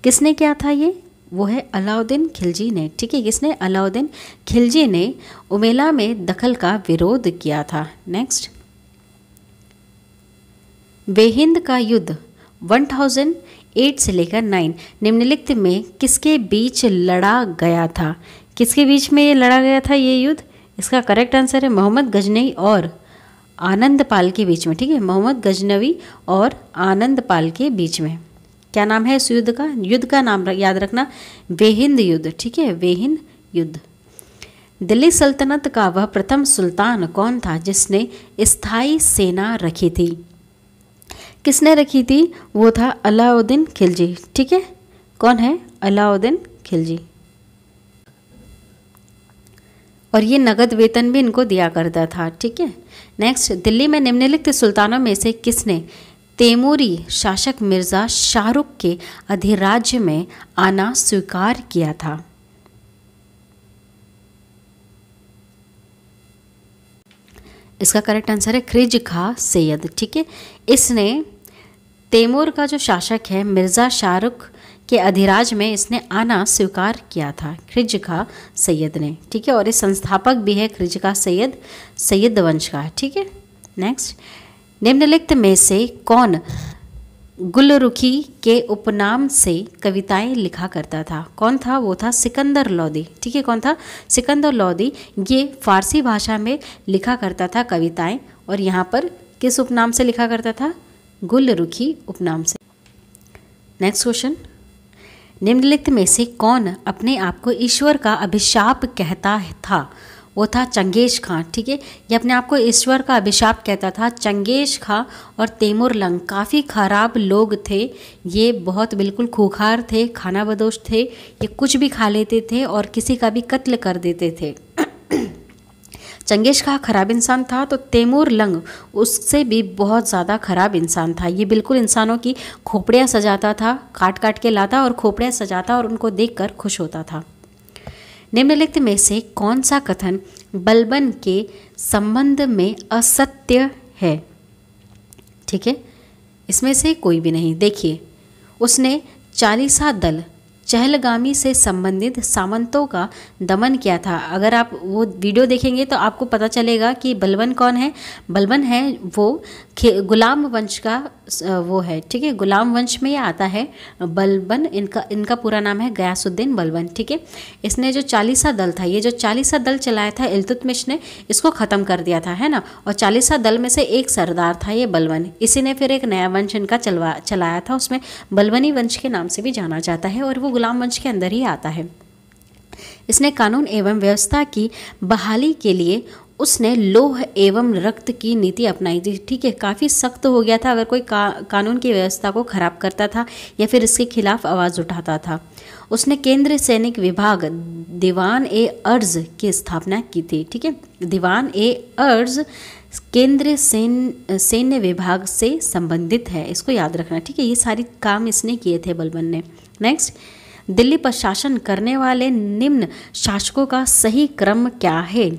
किसने किया था ये? वो है अलाउद्दीन खिलजी ने। ठीक है, किसने? अलाउद्दीन खिलजी ने उमेला में दखल का विरोध किया था। नेक्स्ट, बेहिंद का युद्ध 1008 से लेकर 9 निम्नलिखित में किसके बीच लड़ा गया था? किसके बीच में ये लड़ा गया था ये युद्ध? इसका करेक्ट आंसर है मोहम्मद गजनवी और आनंद पाल के बीच में। ठीक है, मोहम्मद गजनवी और आनंद पाल के बीच में। क्या नाम है इस युद्ध का? युद्ध का नाम याद रखना, बेहिंद युद्ध। ठीक है, बेहिंद युद्ध। दिल्ली सल्तनत का वह प्रथम सुल्तान कौन था जिसने स्थायी सेना रखी थी? किसने रखी थी? वो था अलाउद्दीन खिलजी। ठीक है, कौन है? अलाउद्दीन खिलजी। और ये नगद वेतन भी इनको दिया करता था। ठीक है, नेक्स्ट, दिल्ली में निम्नलिखित सुल्तानों में से किसने तैमूरी शासक मिर्जा शाहरुख के अधिराज्य में आना स्वीकार किया था? इसका करेक्ट आंसर है ख्रिज खां सैयद। ठीक है, इसने तैमूर का जो शासक है मिर्ज़ा शाहरुख के अधिराज में इसने आना स्वीकार किया था, ख्रिज खां सैयद ने। ठीक है, और इस संस्थापक भी है ख्रिज खां सैयद, सैयद वंश का। ठीक है, नेक्स्ट, निम्नलिखित में से कौन गुलरुखी के उपनाम से कविताएं लिखा करता था? कौन था? वो था सिकंदर लोदी। ठीक है, कौन था? सिकंदर लोदी। ये फारसी भाषा में लिखा करता था कविताएं, और यहाँ पर किस उपनाम से लिखा करता था? गुलरुखी उपनाम से। नेक्स्ट क्वेश्चन, निम्नलिखित में से कौन अपने आप को ईश्वर का अभिशाप कहता था? वो था चंगेज खां। ठीक है, ये अपने आप को ईश्वर का अभिशाप कहता था। चंगेज खां और तैमूरलंग काफ़ी खराब लोग थे। ये बहुत बिल्कुल खूंखार थे, खाना बदोश थे। ये कुछ भी खा लेते थे और किसी का भी कत्ल कर देते थे। चंगेज खां खराब इंसान था तो तैमूरलंग उससे भी बहुत ज़्यादा खराब इंसान था। ये बिल्कुल इंसानों की खोपड़ियाँ सजाता था, काट काट के लाता और खोपड़ियाँ सजाता और उनको देखकर खुश होता था। निम्नलिखित में से कौन सा कथन बलबन के संबंध में असत्य है? ठीक है, इसमें से कोई भी नहीं। देखिए, उसने चालीसा दल चहलगामी से संबंधित सामंतों का दमन किया था। अगर आप वो वीडियो देखेंगे तो आपको पता चलेगा कि बलबन कौन है। बलबन है वो गुलाम वंश का वो है। ठीक है, गुलाम वंश में ये आता है बलबन। इनका पूरा नाम है गयासुद्दीन बलबन। ठीक है, इसने जो चालीसा दल था, ये जो चालीसा दल चलाया था इल्तुतमिश ने, इसको ख़त्म कर दिया था, है ना। और चालीसा दल में से एक सरदार था ये बलबन। इसी ने फिर एक नया वंश इनका चलाया था, उसमें बलबनी वंश के नाम से भी जाना जाता है, और वो गुलाम वंश के अंदर ही आता है। इसने कानून एवं व्यवस्था की बहाली के लिए उसने लोह एवं रक्त की नीति अपनाई थी। ठीक है, काफ़ी सख्त हो गया था अगर कोई कानून की व्यवस्था को खराब करता था या फिर इसके खिलाफ आवाज़ उठाता था। उसने केंद्रीय सैनिक विभाग दीवान ए अर्ज की स्थापना की थी। ठीक है, दीवान ए अर्ज केंद्रीय सैन्य विभाग से संबंधित है, इसको याद रखना। ठीक है, ये सारी काम इसने किए थे बलबन ने। नेक्स्ट, दिल्ली पर शासन करने वाले निम्न शासकों का सही क्रम क्या है?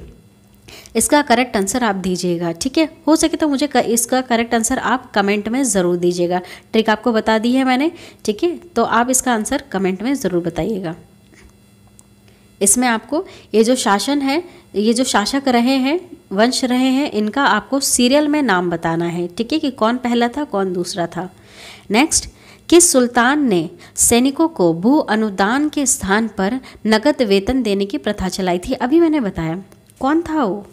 इसका करेक्ट आंसर आप दीजिएगा। ठीक है, हो सके तो मुझे इसका करेक्ट आंसर आप कमेंट में ज़रूर दीजिएगा। ट्रिक आपको बता दी है मैंने। ठीक है, तो आप इसका आंसर कमेंट में ज़रूर बताइएगा। इसमें आपको ये जो शासन है, ये जो शासक रहे हैं, वंश रहे हैं, इनका आपको सीरियल में नाम बताना है। ठीक है, कि कौन पहला था कौन दूसरा था। नेक्स्ट, किस सुल्तान ने सैनिकों को भू अनुदान के स्थान पर नगद वेतन देने की प्रथा चलाई थी? अभी मैंने बताया। कौन था वो?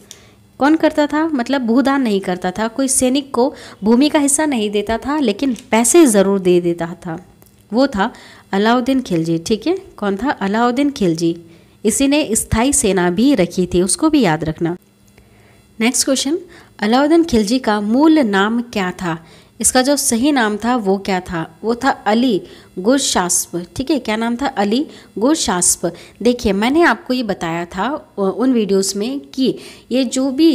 कौन करता था? मतलब भूदान नहीं करता था, कोई सैनिक को भूमि का हिस्सा नहीं देता था, लेकिन पैसे ज़रूर दे देता था। वो था अलाउद्दीन खिलजी। ठीक है, कौन था? अलाउद्दीन खिलजी। इसी ने स्थायी सेना भी रखी थी, उसको भी याद रखना। नेक्स्ट क्वेश्चन, अलाउद्दीन खिलजी का मूल नाम क्या था? इसका जो सही नाम था वो क्या था? वो था अली गुरशास्प। ठीक है, क्या नाम था? अली गुरशास्प। देखिए, मैंने आपको ये बताया था उन वीडियोस में कि ये जो भी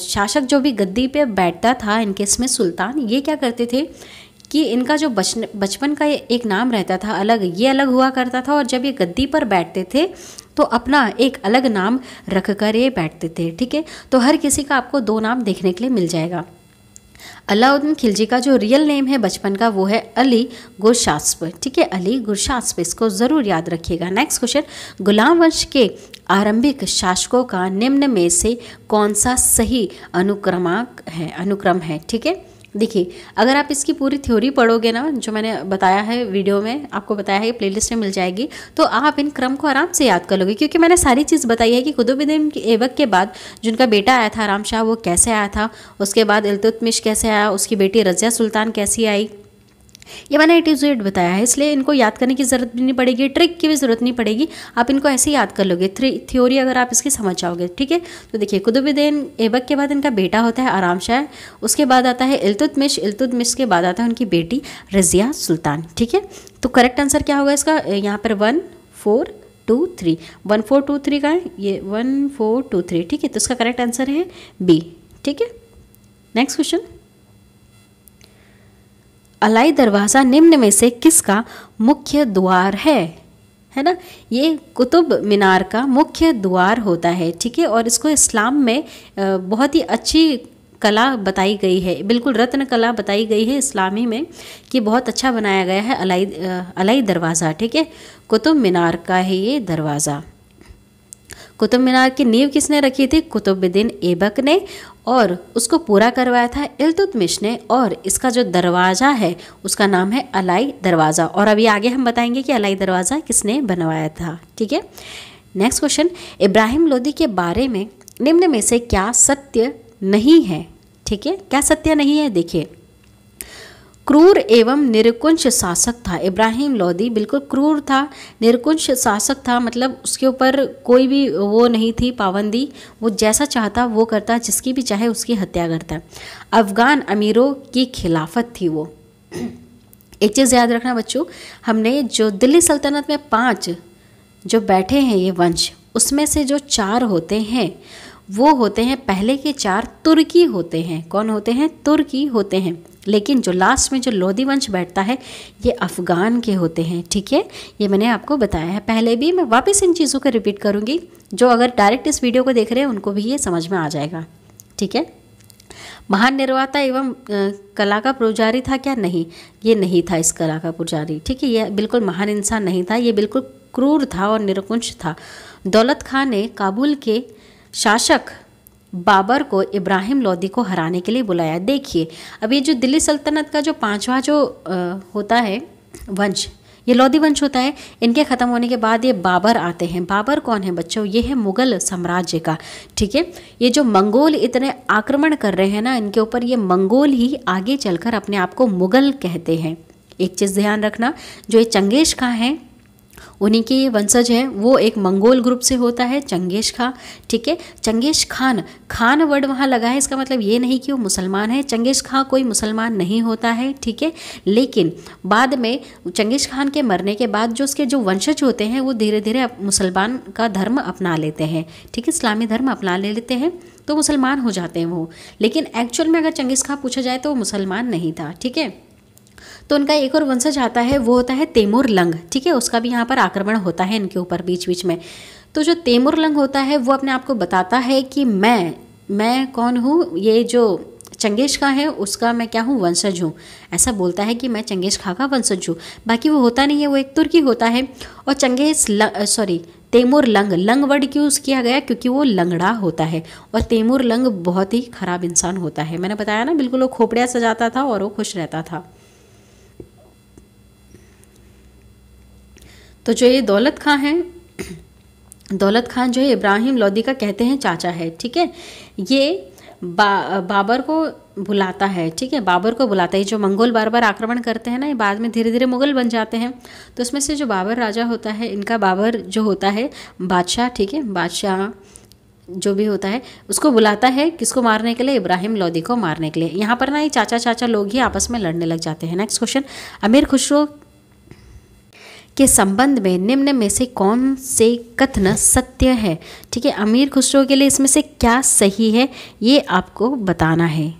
शासक जो भी गद्दी पे बैठता था, इनके इसमें सुल्तान, ये क्या करते थे कि इनका जो बचपन का एक नाम रहता था अलग, ये अलग हुआ करता था, और जब ये गद्दी पर बैठते थे तो अपना एक अलग नाम रख कर ये बैठते थे। ठीक है, तो हर किसी का आपको 2 नाम देखने के लिए मिल जाएगा। अलाउद्दीन खिलजी का जो रियल नेम है बचपन का वो है अली गुरशास्प। ठीक है, अली गुरशास्प, इसको ज़रूर याद रखिएगा। नेक्स्ट क्वेश्चन, गुलाम वंश के आरंभिक शासकों का निम्न में से कौन सा सही अनुक्रम है? ठीक है, देखिए, अगर आप इसकी पूरी थ्योरी पढ़ोगे ना, जो मैंने बताया है वीडियो में, आपको बताया है, प्लेलिस्ट में मिल जाएगी, तो आप इन क्रम को आराम से याद कर लोगे, क्योंकि मैंने सारी चीज़ बताई है कि कुतुबुद्दीन ऐबक के बाद जिनका बेटा आया था आराम शाह, वो कैसे आया था, उसके बाद इल्तुतमिश कैसे आया, उसकी बेटी रज़िया सुल्तान कैसी आई, ये मैंने A to Z बताया है, इसलिए इनको याद करने की ज़रूरत भी नहीं पड़ेगी, ट्रिक की भी ज़रूरत नहीं पड़ेगी, आप इनको ऐसे ही याद कर लोगे, थ्योरी अगर आप इसकी समझ जाओगे। ठीक है, तो देखिए, कुतुबुद्दीन ऐबक के बाद इनका बेटा होता है आराम शाह, उसके बाद आता है इल्तुतमिश के बाद आता है उनकी बेटी रज़िया सुल्तान। ठीक है, तो करेक्ट आंसर क्या होगा इसका? यहाँ पर 1 4 2 3 1 4 2 3 का है, ये 1 4 2 3। ठीक है, तो इसका करेक्ट आंसर है बी। ठीक है, नेक्स्ट क्वेश्चन, अलाई दरवाज़ा निम्न में से किसका मुख्य द्वार है ना? ये कुतुब मीनार का मुख्य द्वार होता है। ठीक है, और इसको इस्लाम में बहुत ही अच्छी कला बताई गई है, बिल्कुल रत्न कला बताई गई है इस्लामी में, कि बहुत अच्छा बनाया गया है अलाई दरवाज़ा। ठीक है, कुतुब मीनार का है ये दरवाज़ा। कुतुब मीनार की नींव किसने रखी थी? कुतुबुद्दीन ऐबक ने, और उसको पूरा करवाया था इल्तुतमिश ने, और इसका जो दरवाज़ा है उसका नाम है अलाई दरवाज़ा। और अभी आगे हम बताएंगे कि अलाई दरवाज़ा किसने बनवाया था। ठीक है, नेक्स्ट क्वेश्चन, इब्राहिम लोदी के बारे में निम्न में से क्या सत्य नहीं है? ठीक है, क्या सत्य नहीं है? देखिए, क्रूर एवं निरकुंश शासक था इब्राहिम लोदी, बिल्कुल क्रूर था, निरकुंश शासक था, मतलब उसके ऊपर कोई भी वो नहीं थी पाबंदी, वो जैसा चाहता वो करता, जिसकी भी चाहे उसकी हत्या करता। अफ़गान अमीरों की खिलाफत थी वो। एक चीज़ याद रखना बच्चों, हमने जो दिल्ली सल्तनत में 5 जो बैठे हैं ये वंश, उसमें से जो 4 होते हैं वो होते हैं, पहले के 4 तुर्की होते हैं। कौन होते हैं? तुर्की होते हैं। लेकिन जो लास्ट में जो लोदी वंश बैठता है ये अफ़गान के होते हैं। ठीक है, ये मैंने आपको बताया है पहले भी, मैं वापस इन चीज़ों को रिपीट करूँगी, जो अगर डायरेक्ट इस वीडियो को देख रहे हैं उनको भी ये समझ में आ जाएगा। ठीक है, महान निर्माता एवं कला का पुजारी था क्या? नहीं, ये नहीं था इस कला का पुजारी। ठीक है, ये बिल्कुल महान इंसान नहीं था, ये बिल्कुल क्रूर था और निरकुंश था। दौलत खान ने काबुल के शासक बाबर को इब्राहिम लोदी को हराने के लिए बुलाया। देखिए, अब ये जो दिल्ली सल्तनत का जो 5वां जो होता है वंश, ये लोदी वंश होता है, इनके ख़त्म होने के बाद ये बाबर आते हैं। बाबर कौन है बच्चों? ये है मुग़ल साम्राज्य का। ठीक है, ये जो मंगोल इतने आक्रमण कर रहे हैं ना इनके ऊपर, ये मंगोल ही आगे चलकर अपने आप को मुग़ल कहते हैं। एक चीज़ ध्यान रखना, जो ये चंगेज़ खां हैं उन्हीं के ये वंशज है, वो एक मंगोल ग्रुप से होता है, चंगेज़ खां। ठीक है, चंगेज़ खान, खान वर्ड वहाँ लगा है, इसका मतलब ये नहीं कि वो मुसलमान है। चंगेज़ खां कोई मुसलमान नहीं होता है। ठीक है, लेकिन बाद में चंगेज़ खान के मरने के बाद जो उसके जो वंशज होते हैं वो धीरे धीरे मुसलमान का धर्म अपना लेते हैं। ठीक है, इस्लामी धर्म अपना लेते हैं तो मुसलमान हो जाते हैं वो, लेकिन एक्चुअल में अगर चंगेज़ खां पूछा जाए तो वो मुसलमान नहीं था। ठीक है, तो उनका एक और वंशज आता है, वो होता है तैमूर लंग। ठीक है, उसका भी यहाँ पर आक्रमण होता है इनके ऊपर बीच बीच में। तो जो तैमूर लंग होता है वो अपने आप को बताता है कि मैं कौन हूँ, ये जो चंगेज़ खां है उसका मैं क्या हूँ? वंशज हूँ। ऐसा बोलता है कि मैं चंगेज़ खां का वंशज हूँ, बाकी वो होता नहीं है, वो एक तुर्की होता है। और तैमूर लंग वर्ड क्यों यूज़ किया गया? क्योंकि वो लंगड़ा होता है, और तैमूर लंग बहुत ही खराब इंसान होता है। मैंने बताया ना, बिल्कुल वो खोपड़िया सजाता था और वो खुश रहता था। तो जो ये दौलत खां हैं, दौलत खान जो है इब्राहिम लोदी का कहते हैं चाचा है। ठीक है, ये बाबर को बुलाता है, ठीक है, बाबर को बुलाता है। जो मंगोल बार बार आक्रमण करते हैं ना, ये बाद में धीरे धीरे मुगल बन जाते हैं। तो उसमें से जो बाबर राजा होता है, इनका बाबर जो होता है बादशाह, ठीक है, बादशाह जो भी होता है उसको बुलाता है किसको मारने के लिए, इब्राहिम लोदी को मारने के लिए। यहाँ पर ना ये चाचा चाचा लोग ही आपस में लड़ने लग जाते हैं। नेक्स्ट क्वेश्चन, अमीर खुसरो के संबंध में निम्न में से कौन से कथन सत्य है? ठीक है, अमीर खुसरो के लिए इसमें से क्या सही है ये आपको बताना है।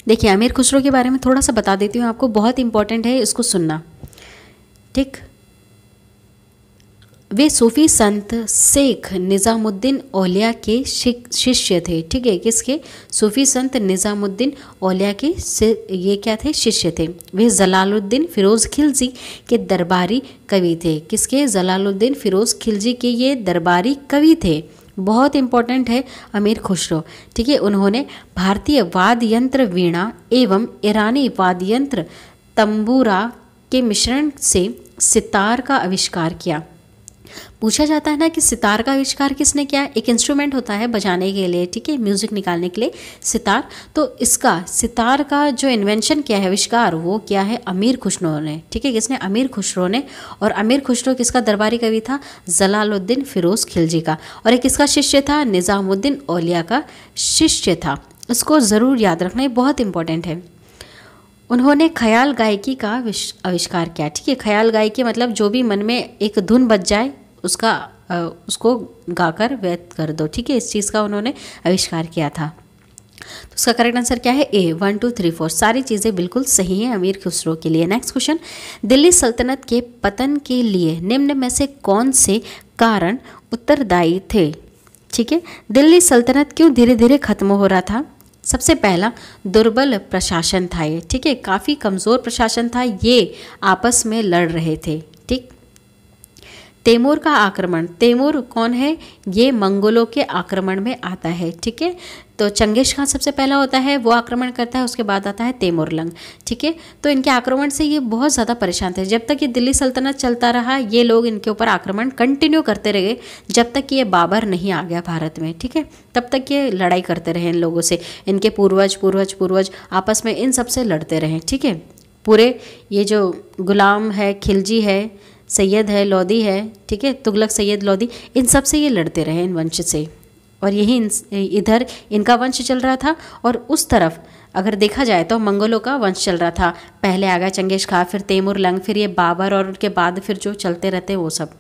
देखिए, अमीर खुसरो के बारे में थोड़ा सा बता देती हूँ आपको, बहुत इंपॉर्टेंट है, इसको सुनना। ठीक, वे सूफी संत शेख निज़ामुद्दीन औलिया के शिष्य थे। ठीक है, किसके? सूफी संत निज़ामुद्दीन औलिया के ये क्या थे? शिष्य थे। वे जलालुद्दीन फिरोज़ खिलजी के दरबारी कवि थे। किसके? जलालुद्दीन फिरोज़ खिलजी के ये दरबारी कवि थे। बहुत इंपॉर्टेंट है अमीर खुसरो। ठीक है, उन्होंने भारतीय वाद्य यंत्र वीणा एवं ईरानी वाद्य यंत्र तंबूरा के मिश्रण से सितार का आविष्कार किया। पूछा जाता है ना कि सितार का आविष्कार किसने किया? एक इंस्ट्रूमेंट होता है बजाने के लिए, ठीक है, म्यूजिक निकालने के लिए, सितार। तो इसका सितार का जो इन्वेंशन किया है, आविष्कार, वो किया है अमीर खुसरो ने। ठीक है, किसने? अमीर खुसरो ने। और अमीर खुसरो किसका दरबारी कवि था? जलालुद्दीन फिरोज़ खिलजी का। और एक किसका शिष्य था? निज़ामुद्दीन औलिया का शिष्य था। इसको ज़रूर याद रखना, ये बहुत इंपॉर्टेंट है। उन्होंने ख्याल गायकी का आविष्कार किया। ठीक है, ख्याल गायकी मतलब जो भी मन में एक धुन बज जाए उसको गाकर व्यक्त कर दो। ठीक है, इस चीज़ का उन्होंने आविष्कार किया था। तो उसका करेक्ट आंसर क्या है? ए, 1 2 3 4 सारी चीज़ें बिल्कुल सही हैं अमीर खुसरो के लिए। नेक्स्ट क्वेश्चन, दिल्ली सल्तनत के पतन के लिए निम्न में से कौन से कारण उत्तरदायी थे? ठीक है, दिल्ली सल्तनत क्यों धीरे धीरे खत्म हो रहा था? सबसे पहला, दुर्बल प्रशासन था ये। ठीक है, काफ़ी कमज़ोर प्रशासन था, ये आपस में लड़ रहे थे। ठीक, तैमूर का आक्रमण, तैमूर कौन है? ये मंगोलों के आक्रमण में आता है। ठीक है, तो चंगेज खान सबसे पहला होता है, वो आक्रमण करता है, उसके बाद आता है तैमूरलंग। ठीक है, तो इनके आक्रमण से ये बहुत ज़्यादा परेशान थे। जब तक ये दिल्ली सल्तनत चलता रहा, ये लोग इनके ऊपर आक्रमण कंटिन्यू करते रहे, जब तक कि ये बाबर नहीं आ गया भारत में। ठीक है, तब तक ये लड़ाई करते रहे इन लोगों से, इनके पूर्वज आपस में इन सब से लड़ते रहे। ठीक है, पूरे ये जो गुलाम है, खिलजी है, सैयद है, लोदी है, ठीक है, तुगलक सैयद लोदी, इन सब से ये लड़ते रहे, इन वंश से। और यही इधर इनका वंश चल रहा था, और उस तरफ अगर देखा जाए तो मंगोलों का वंश चल रहा था। पहले आ गया चंगेज खां, फिर तैमूरलंग, फिर ये बाबर, और उनके बाद फिर जो चलते रहते वो सब।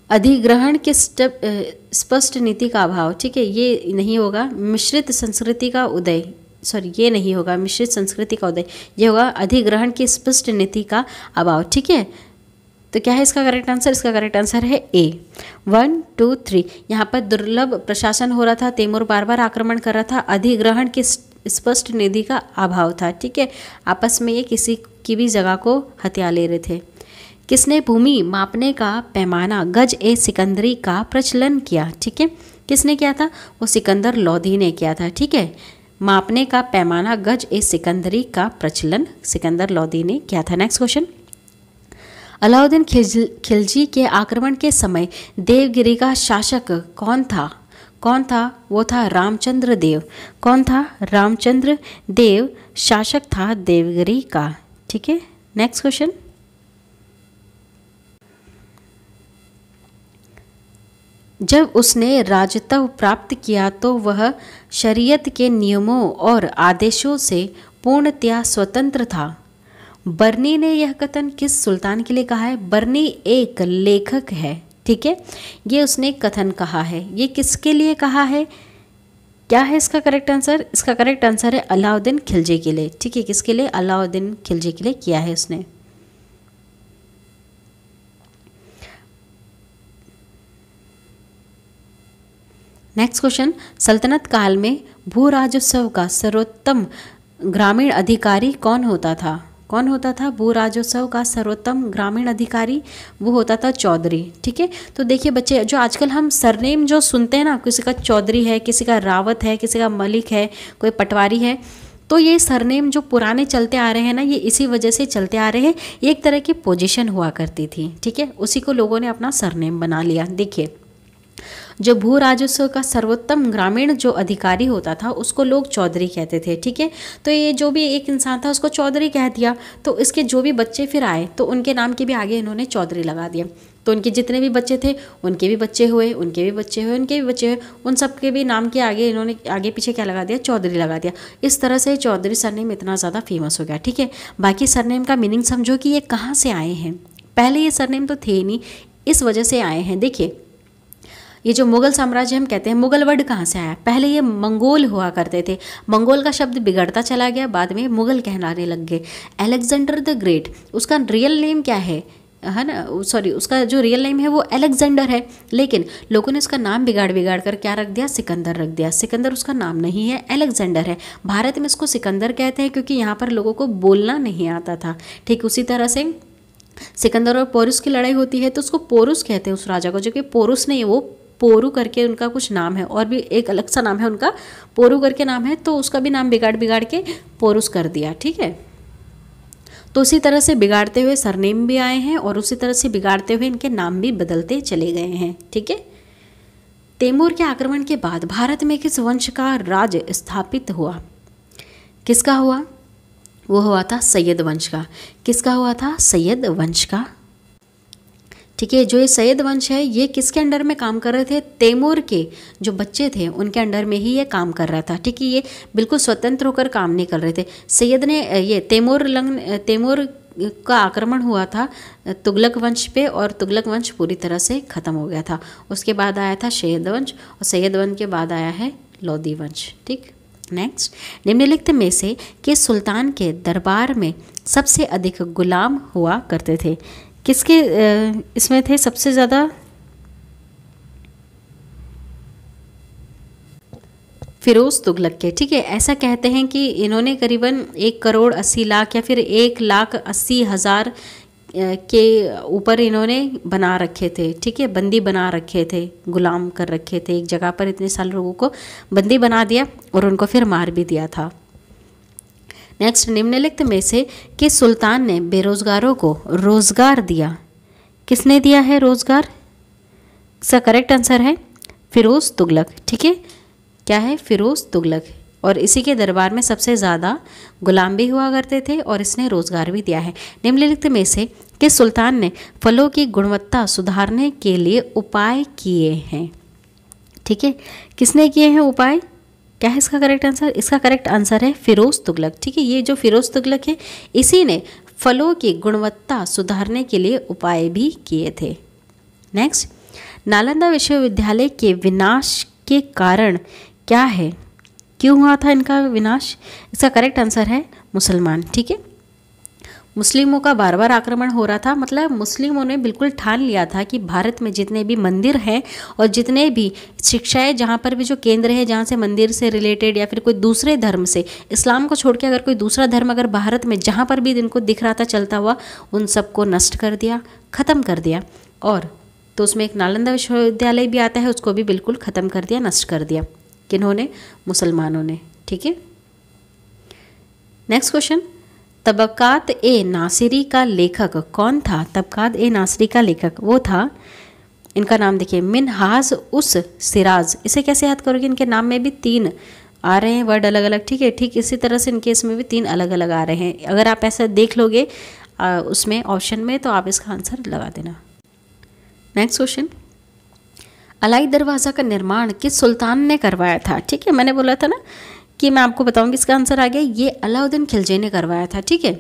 अधिग्रहण के स्पष्ट नीति का अभाव। ठीक है, ये नहीं होगा। मिश्रित संस्कृति का उदय, सॉरी ये नहीं होगा मिश्रित संस्कृति का उदय, ये होगा अधिग्रहण की स्पष्ट नीति का अभाव। ठीक है, तो क्या है इसका करेक्ट आंसर? इसका करेक्ट आंसर है ए, 1 2 3। यहाँ पर दुर्लभ प्रशासन हो रहा था, तैमूर बार बार आक्रमण कर रहा था, अधिग्रहण की स्पष्ट निधि का अभाव था। ठीक है, आपस में ये किसी की भी जगह को हथिया ले रहे थे। किसने भूमि मापने का पैमाना गज ए सिकंदरी का प्रचलन किया? ठीक है, किसने किया था? वो सिकंदर लोधी ने किया था। ठीक है, मापने का पैमाना गज ए सिकंदरी का प्रचलन सिकंदर लोधी ने किया था। नेक्स्ट क्वेश्चन, अलाउद्दीन खिलजी के आक्रमण के समय देवगिरी का शासक कौन था? कौन था? वो था रामचंद्र देव। कौन था? रामचंद्र देव शासक था देवगिरी का। ठीक है, नेक्स्ट क्वेश्चन, जब उसने राजत्व प्राप्त किया तो वह शरीयत के नियमों और आदेशों से पूर्णतया स्वतंत्र था। बर्नी ने यह कथन किस सुल्तान के लिए कहा है? बर्नी एक लेखक है। ठीक है, ये उसने कथन कहा है, ये किसके लिए कहा है? क्या है इसका करेक्ट आंसर? इसका करेक्ट आंसर है अलाउद्दीन खिलजी के लिए। ठीक है, किसके लिए? अलाउद्दीन खिलजी के लिए किया है उसने। नेक्स्ट क्वेश्चन, सल्तनत काल में भू राजस्व का सर्वोत्तम ग्रामीण अधिकारी कौन होता था? कौन होता था भू राजस्व का सर्वोत्तम ग्रामीण अधिकारी? वो होता था चौधरी। ठीक है, तो देखिए बच्चे, जो आजकल हम सरनेम जो सुनते हैं ना, किसी का चौधरी है, किसी का रावत है, किसी का मलिक है, कोई पटवारी है, तो ये सरनेम जो पुराने चलते आ रहे हैं ना, ये इसी वजह से चलते आ रहे हैं। एक तरह की पोजीशन हुआ करती थी। ठीक है, उसी को लोगों ने अपना सरनेम बना लिया। देखिए, जो भू राजस्व का सर्वोत्तम ग्रामीण जो अधिकारी होता था उसको लोग चौधरी कहते थे, ठीक है। तो ये जो भी एक इंसान था उसको चौधरी कह दिया, तो इसके जो भी बच्चे फिर आए तो उनके नाम के भी आगे इन्होंने चौधरी लगा दिया। तो उनके जितने भी बच्चे थे उनके भी बच्चे हुए, उनके भी बच्चे हुए, उनके भी बच्चे हुए, उन सब के भी नाम के आगे इन्होंने आगे पीछे क्या लगा दिया, चौधरी लगा दिया। इस तरह से चौधरी सरनेम इतना ज़्यादा फेमस हो गया, ठीक है। बाकी सरनेम का मीनिंग समझो कि ये कहाँ से आए हैं। पहले ये सरनेम तो थे नहीं, इस वजह से आए हैं। देखिए ये जो मुगल साम्राज्य हम कहते हैं, मुगल वर्ड कहाँ से आया, पहले ये मंगोल हुआ करते थे। मंगोल का शब्द बिगड़ता चला गया, बाद में मुगल कहलाने लग गए। अलेक्जेंडर द ग्रेट, उसका रियल नेम क्या है ना, सॉरी उसका जो रियल नेम है वो अलेक्जेंडर है, लेकिन लोगों ने इसका नाम बिगाड़ कर क्या रख दिया, सिकंदर रख दिया। सिकंदर उसका नाम नहीं है, अलेक्जेंडर है। भारत में इसको सिकंदर कहते हैं क्योंकि यहाँ पर लोगों को बोलना नहीं आता था। ठीक उसी तरह से सिकंदर और पोरुस की लड़ाई होती है तो उसको पोरुस कहते हैं उस राजा को, जो कि पोरुस नहीं है, वो पोरू करके उनका कुछ नाम है, और भी एक अलग सा नाम है उनका, पोरू करके नाम है, तो उसका भी नाम बिगाड़ के पोरुस कर दिया, ठीक है। तो उसी तरह से बिगाड़ते हुए सरनेम भी आए हैं और उसी तरह से बिगाड़ते हुए इनके नाम भी बदलते चले गए हैं, ठीक है। तैमूर के आक्रमण के बाद भारत में किस वंश का राज स्थापित हुआ, किसका हुआ, वो हुआ था सैयद वंश का। किसका हुआ था, सैयद वंश का, ठीक है। जो ये सैयद वंश है ये किसके अंडर में काम कर रहे थे, तैमूर के जो बच्चे थे उनके अंडर में ही ये काम कर रहा था, ठीक है। ये बिल्कुल स्वतंत्र होकर काम नहीं कर रहे थे। सैयद ने ये तैमूर का आक्रमण हुआ था तुगलक वंश पे, और तुगलक वंश पूरी तरह से ख़त्म हो गया था। उसके बाद आया था सैयद वंश, और सैयद वंश के बाद आया है लोधी वंश, ठीक। नेक्स्ट, निम्नलिखित में से किस सुल्तान के दरबार में सबसे अधिक गुलाम हुआ करते थे, किसके इसमें थे सबसे ज़्यादा, फिरोज तुगलक के, ठीक है। ऐसा कहते हैं कि इन्होंने करीबन 1,80,00,000 या फिर 1,80,000 के ऊपर इन्होंने बना रखे थे, ठीक है, बंदी बना रखे थे, गुलाम कर रखे थे। एक जगह पर इतने सारे लोगों को बंदी बना दिया और उनको फिर मार भी दिया था। नेक्स्ट, निम्नलिखित में से किस सुल्तान ने बेरोजगारों को रोजगार दिया, किसने दिया है रोजगार, इसका करेक्ट आंसर है फिरोज तुगलक, ठीक है। क्या है, फिरोज तुगलक, और इसी के दरबार में सबसे ज़्यादा गुलाम भी हुआ करते थे और इसने रोजगार भी दिया है। निम्नलिखित में से किस सुल्तान ने फलों की गुणवत्ता सुधारने के लिए उपाय किए हैं, ठीक है, किसने किए हैं उपाय, क्या है इसका करेक्ट आंसर, इसका करेक्ट आंसर है फिरोज तुगलक, ठीक है। ये जो फिरोज तुगलक है इसी ने फलों की गुणवत्ता सुधारने के लिए उपाय भी किए थे। नेक्स्ट, नालंदा विश्वविद्यालय के विनाश के कारण क्या है, क्यों हुआ था इनका विनाश, इसका करेक्ट आंसर है मुसलमान, ठीक है। मुस्लिमों का बार बार आक्रमण हो रहा था, मतलब मुस्लिमों ने बिल्कुल ठान लिया था कि भारत में जितने भी मंदिर हैं और जितने भी शिक्षाएं, जहाँ पर भी जो केंद्र है जहाँ से मंदिर से रिलेटेड या फिर कोई दूसरे धर्म से, इस्लाम को छोड़ के अगर कोई दूसरा धर्म अगर भारत में जहाँ पर भी इनको दिख रहा था चलता हुआ, उन सबको नष्ट कर दिया, ख़त्म कर दिया। और तो उसमें एक नालंदा विश्वविद्यालय भी आता है, उसको भी बिल्कुल ख़त्म कर दिया, नष्ट कर दिया, किन्होंने, मुसलमानों ने, ठीक है। नेक्स्ट क्वेश्चन, तबकात ए नासिरी का लेखक कौन था, तबकात ए नासिरी का लेखक वो था, इनका नाम देखिए, मिनहाज उस सिराज। इसे कैसे याद करोगे, इनके नाम में भी 3 आ रहे हैं वर्ड अलग अलग, ठीक है। ठीक इसी तरह से इनके इसमें भी 3 अलग अलग आ रहे हैं। अगर आप ऐसा देख लोगे उसमें ऑप्शन में, तो आप इसका आंसर लगा देना। नेक्स्ट क्वेश्चन, अलाई दरवाज़ा का निर्माण किस सुल्तान ने करवाया था, ठीक है। मैंने बोला था ना कि मैं आपको बताऊंगी, इसका आंसर आ गया, ये अलाउद्दीन खिलजी ने करवाया था, ठीक है।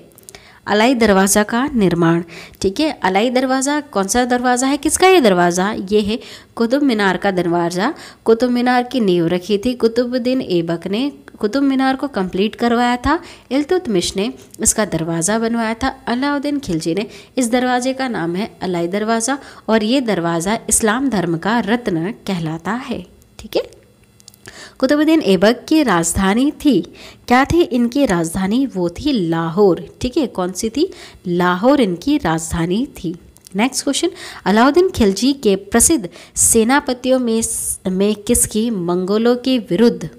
अलाई दरवाज़ा का निर्माण, ठीक है। अलाई दरवाज़ा कौन सा दरवाज़ा है, किसका ये दरवाज़ा, ये है कुतुब मीनार का दरवाज़ा। कुतुब मीनार की नींव रखी थी कुतुबुद्दीन ऐबक ने, कुतुब मीनार को कंप्लीट करवाया था इल्तुतमिश ने, इसका दरवाज़ा बनवाया था अलाउद्दीन खिलजी ने। इस दरवाजे का नाम है अलाई दरवाज़ा और ये दरवाज़ा इस्लाम धर्म का रत्न कहलाता है, ठीक है। कुतुबुद्दीन ऐबक की राजधानी थी, क्या थी इनकी राजधानी, वो थी लाहौर, ठीक है। कौन सी थी, लाहौर इनकी राजधानी थी। नेक्स्ट क्वेश्चन, अलाउद्दीन खिलजी के प्रसिद्ध सेनापतियों में किसकी मंगोलों के विरुद्ध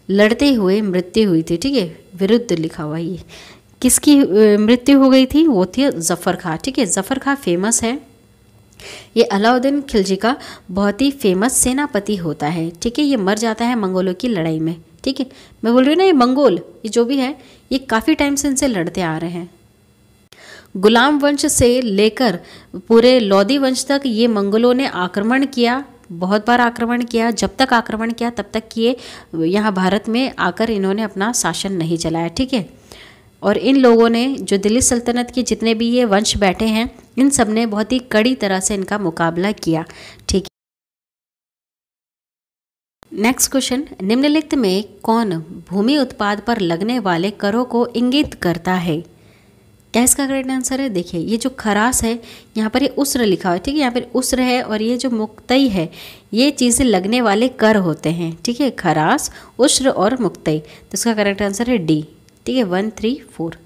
लड़ते हुए मृत्यु हुई थी, ठीक है, विरुद्ध लिखा हुआ, ये किसकी मृत्यु हो गई थी, वो थी जफ़र खां, ठीक है। जफ़र खां फेमस है ये अलाउद्दीन खिलजी का बहुत ही फेमस सेनापति होता है। ठीक है, ये मर जाता है मंगोलों की लड़ाई में। ठीक है, मैं बोल रही हूँ ना, ये मंगोल ये जो भी है ये काफ़ी टाइम से इनसे लड़ते आ रहे हैं। गुलाम वंश से लेकर पूरे लोदी वंश तक ये मंगोलों ने आक्रमण किया, बहुत बार आक्रमण किया। जब तक आक्रमण किया तब तक ये यहाँ भारत में आकर इन्होंने अपना शासन नहीं चलाया। ठीक है, और इन लोगों ने जो दिल्ली सल्तनत के जितने भी ये वंश बैठे हैं इन सब ने बहुत ही कड़ी तरह से इनका मुकाबला किया। ठीक है, नेक्स्ट क्वेश्चन, निम्नलिखित में कौन भूमि उत्पाद पर लगने वाले करों को इंगित करता है? क्या इसका करेक्ट आंसर है? देखिए, ये जो खरास है यहाँ पर ये उस्र लिखा हुआ है। ठीक है, यहाँ पर उस्र है और ये जो मुक्तई है ये चीज़ें लगने वाले कर होते हैं। ठीक है, खरास, उस्र और मुक्तई, तो इसका करेक्ट आंसर है डी। ठीक है, 1, 3, 4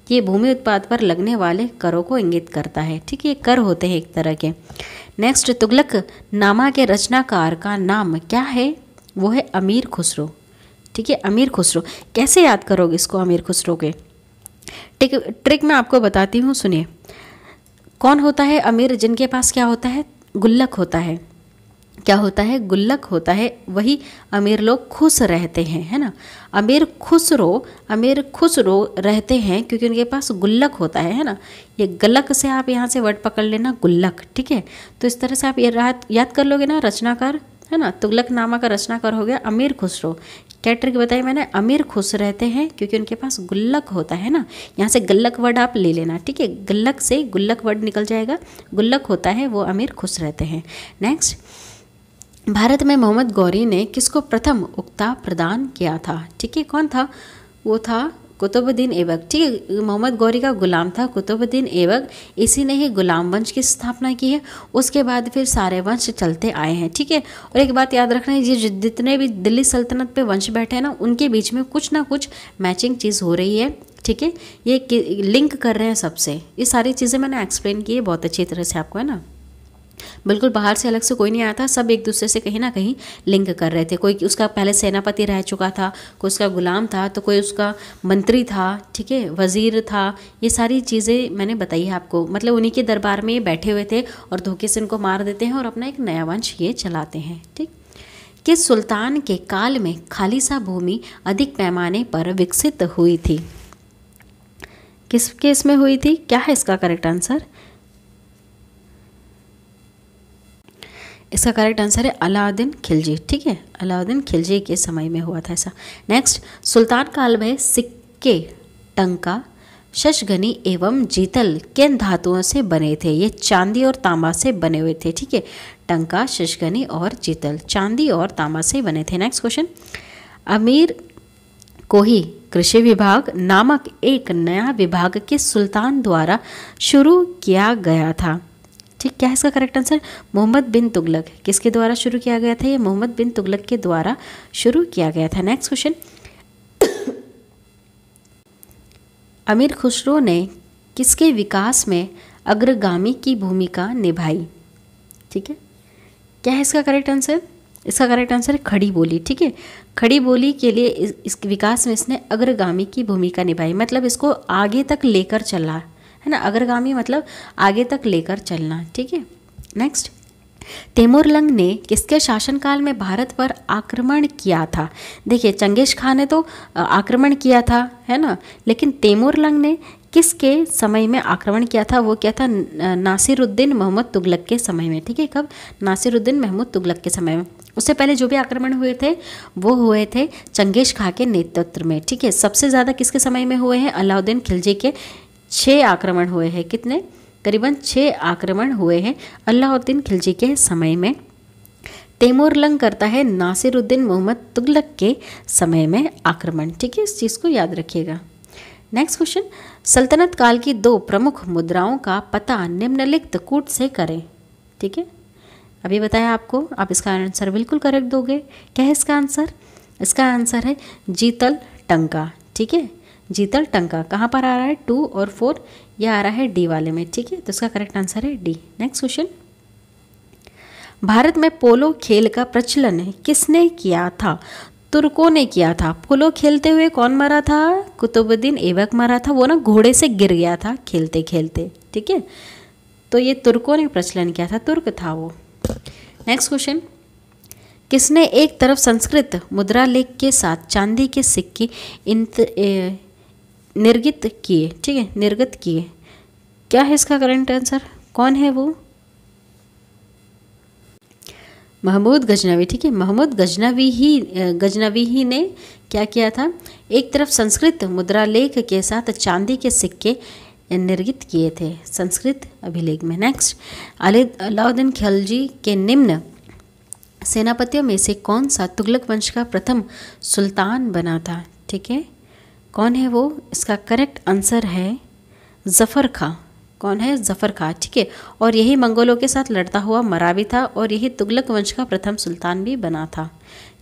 ये भूमि उत्पाद पर लगने वाले करों को इंगित करता है। ठीक है, ये कर होते हैं एक तरह के। नेक्स्ट, तुगलक नामा के रचनाकार का नाम क्या है? वो है अमीर खुसरो। ठीक है, अमीर खुसरो। कैसे याद करोगे इसको अमीर खुसरो के? ट्रिक मैं आपको बताती हूँ, सुनिए। कौन होता है अमीर? जिनके पास क्या होता है? गुल्लक होता है। क्या होता है? गुल्लक होता है। वही अमीर लोग खुश रहते हैं, है ना। अमीर खुसरो रहते हैं क्योंकि उनके पास गुल्लक होता है ना। ये गलक से आप यहाँ से वर्ड पकड़ लेना, गुल्लक। ठीक है, तो इस तरह से आप ये याद कर लोगे ना, रचनाकार है ना। तुगलक नामा का रचनाकार हो गया अमीर खुसरो। क्या ट्रिक बताई मैंने? अमीर खुश रहते हैं क्योंकि उनके पास गुल्लक होता है ना। यहाँ से गल्लक वर्ड आप ले लेना। ठीक है, गल्लक से गुल्लक वर्ड निकल जाएगा। गुल्लक होता है, वो अमीर खुश रहते हैं। नेक्स्ट, भारत में मोहम्मद गौरी ने किसको प्रथम उक्ता प्रदान किया था? ठीक है, कौन था? वो था कुतुबुद्दीन ऐबक। ठीक है, मोहम्मद गौरी का गुलाम था कुतुबुद्दीन ऐबक। इसी ने ही गुलाम वंश की स्थापना की है। उसके बाद फिर सारे वंश चलते आए हैं। ठीक है, और एक बात याद रखना है, ये जितने भी दिल्ली सल्तनत पे वंश बैठे हैं ना उनके बीच में कुछ ना कुछ मैचिंग चीज़ हो रही है। ठीक है, ये लिंक कर रहे हैं सबसे। ये सारी चीज़ें मैंने एक्सप्लेन की है बहुत अच्छी तरह से आपको, है ना। बिल्कुल बाहर से अलग से कोई नहीं आया था, सब एक दूसरे से कहीं ना कहीं लिंक कर रहे थे। कोई उसका पहले सेनापति रह चुका था, कोई उसका गुलाम था, तो कोई उसका मंत्री था। ठीक है, वजीर था। ये सारी चीज़ें मैंने बताई है आपको। मतलब उन्हीं के दरबार में ये बैठे हुए थे और धोखे से इनको मार देते हैं और अपना एक नया वंश ये चलाते हैं। ठीक, किस सुल्तान के काल में खालिसा भूमि अधिक पैमाने पर विकसित हुई थी? किस केस में हुई थी? क्या है इसका करेक्ट आंसर? इसका करेक्ट आंसर है अलाउद्दीन खिलजी। ठीक है, अलाउद्दीन खिलजी के समय में हुआ था ऐसा। नेक्स्ट, सुल्तान काल में सिक्के टंका, शशघनी एवं जीतल किन धातुओं से बने थे? ये चांदी और तांबा से बने हुए थे। ठीक है, टंका, शशघनी और जीतल चांदी और तांबा से बने थे। नेक्स्ट क्वेश्चन, अमीर को ही कृषि विभाग नामक एक नया विभाग किस सुल्तान द्वारा शुरू किया गया था? ठीक, क्या है इसका करेक्ट आंसर? मोहम्मद बिन तुगलक। किसके द्वारा शुरू किया गया था? ये मोहम्मद बिन तुगलक के द्वारा शुरू किया गया था। नेक्स्ट क्वेश्चन, अमीर खुसरो ने किसके विकास में अग्रगामी की भूमिका निभाई? ठीक है, क्या है इसका करेक्ट आंसर? इसका करेक्ट आंसर है खड़ी बोली। ठीक है, खड़ी बोली के लिए इस विकास में इसने अग्रगामी की भूमिका निभाई। मतलब इसको आगे तक लेकर चला, है ना। अग्रगामी मतलब आगे तक लेकर चलना। ठीक है, नेक्स्ट, तैमूरलंग ने किसके शासनकाल में भारत पर आक्रमण किया था? देखिए, चंगेज खान ने तो आक्रमण किया था, है ना, लेकिन तैमूरलंग ने किसके समय में आक्रमण किया था? वो क्या था? नासिरुद्दीन मोहम्मद तुगलक के समय में। ठीक है, कब? नासिरुद्दीन महमूद तुगलक के समय में। उससे पहले जो भी आक्रमण हुए थे वो हुए थे चंगेज खां के नेतृत्व में। ठीक है, सबसे ज़्यादा किसके समय में हुए हैं? अलाउद्दीन खिलजी के 6 आक्रमण हुए हैं। कितने? करीबन 6 आक्रमण हुए हैं अलाउद्दीन खिलजी के समय में। तैमूरलंग करता है नासिरुद्दीन मोहम्मद तुगलक के समय में आक्रमण। ठीक है, इस चीज़ को याद रखिएगा। नेक्स्ट क्वेश्चन, सल्तनत काल की 2 प्रमुख मुद्राओं का पता निम्नलिखित कूट से करें। ठीक है, अभी बताया आपको, आप इसका आंसर बिल्कुल करेक्ट दोगे। क्या है इसका आंसर? इसका आंसर है जीतल टंका। ठीक है, जीतल टंका कहाँ पर आ रहा है? 2 और 4 ये आ रहा है डी वाले में। ठीक है, तो इसका करेक्ट आंसर है डी। नेक्स्ट क्वेश्चन, भारत में पोलो खेल का प्रचलन किसने किया था? तुर्कों ने किया था। पोलो खेलते हुए कौन मरा था? कुतुबुद्दीन ऐबक मरा था। वो ना घोड़े से गिर गया था खेलते खेलते। ठीक है, तो ये तुर्कों ने प्रचलन किया था, तुर्क था वो। नेक्स्ट क्वेश्चन, किसने एक तरफ संस्कृत मुद्रा लेख के साथ चांदी के सिक्के निर्गित किए, ठीक है, निर्गत किए? क्या है इसका करेक्ट आंसर? कौन है वो? महमूद गजनवी, ठीक है, महमूद गजनवी ही ने क्या किया था? एक तरफ संस्कृत मुद्रा लेख के साथ चांदी के सिक्के निर्गित किए थे संस्कृत अभिलेख में। नेक्स्ट, अलाउद्दीन खिलजी के निम्न सेनापतियों में से कौन सा तुगलक वंश का प्रथम सुल्तान बना था? ठीक है, कौन है वो? इसका करेक्ट आंसर है जफ़र खां। कौन है? जफ़र खां, ठीक है। और यही मंगोलों के साथ लड़ता हुआ मरा भी था और यही तुगलक वंश का प्रथम सुल्तान भी बना था,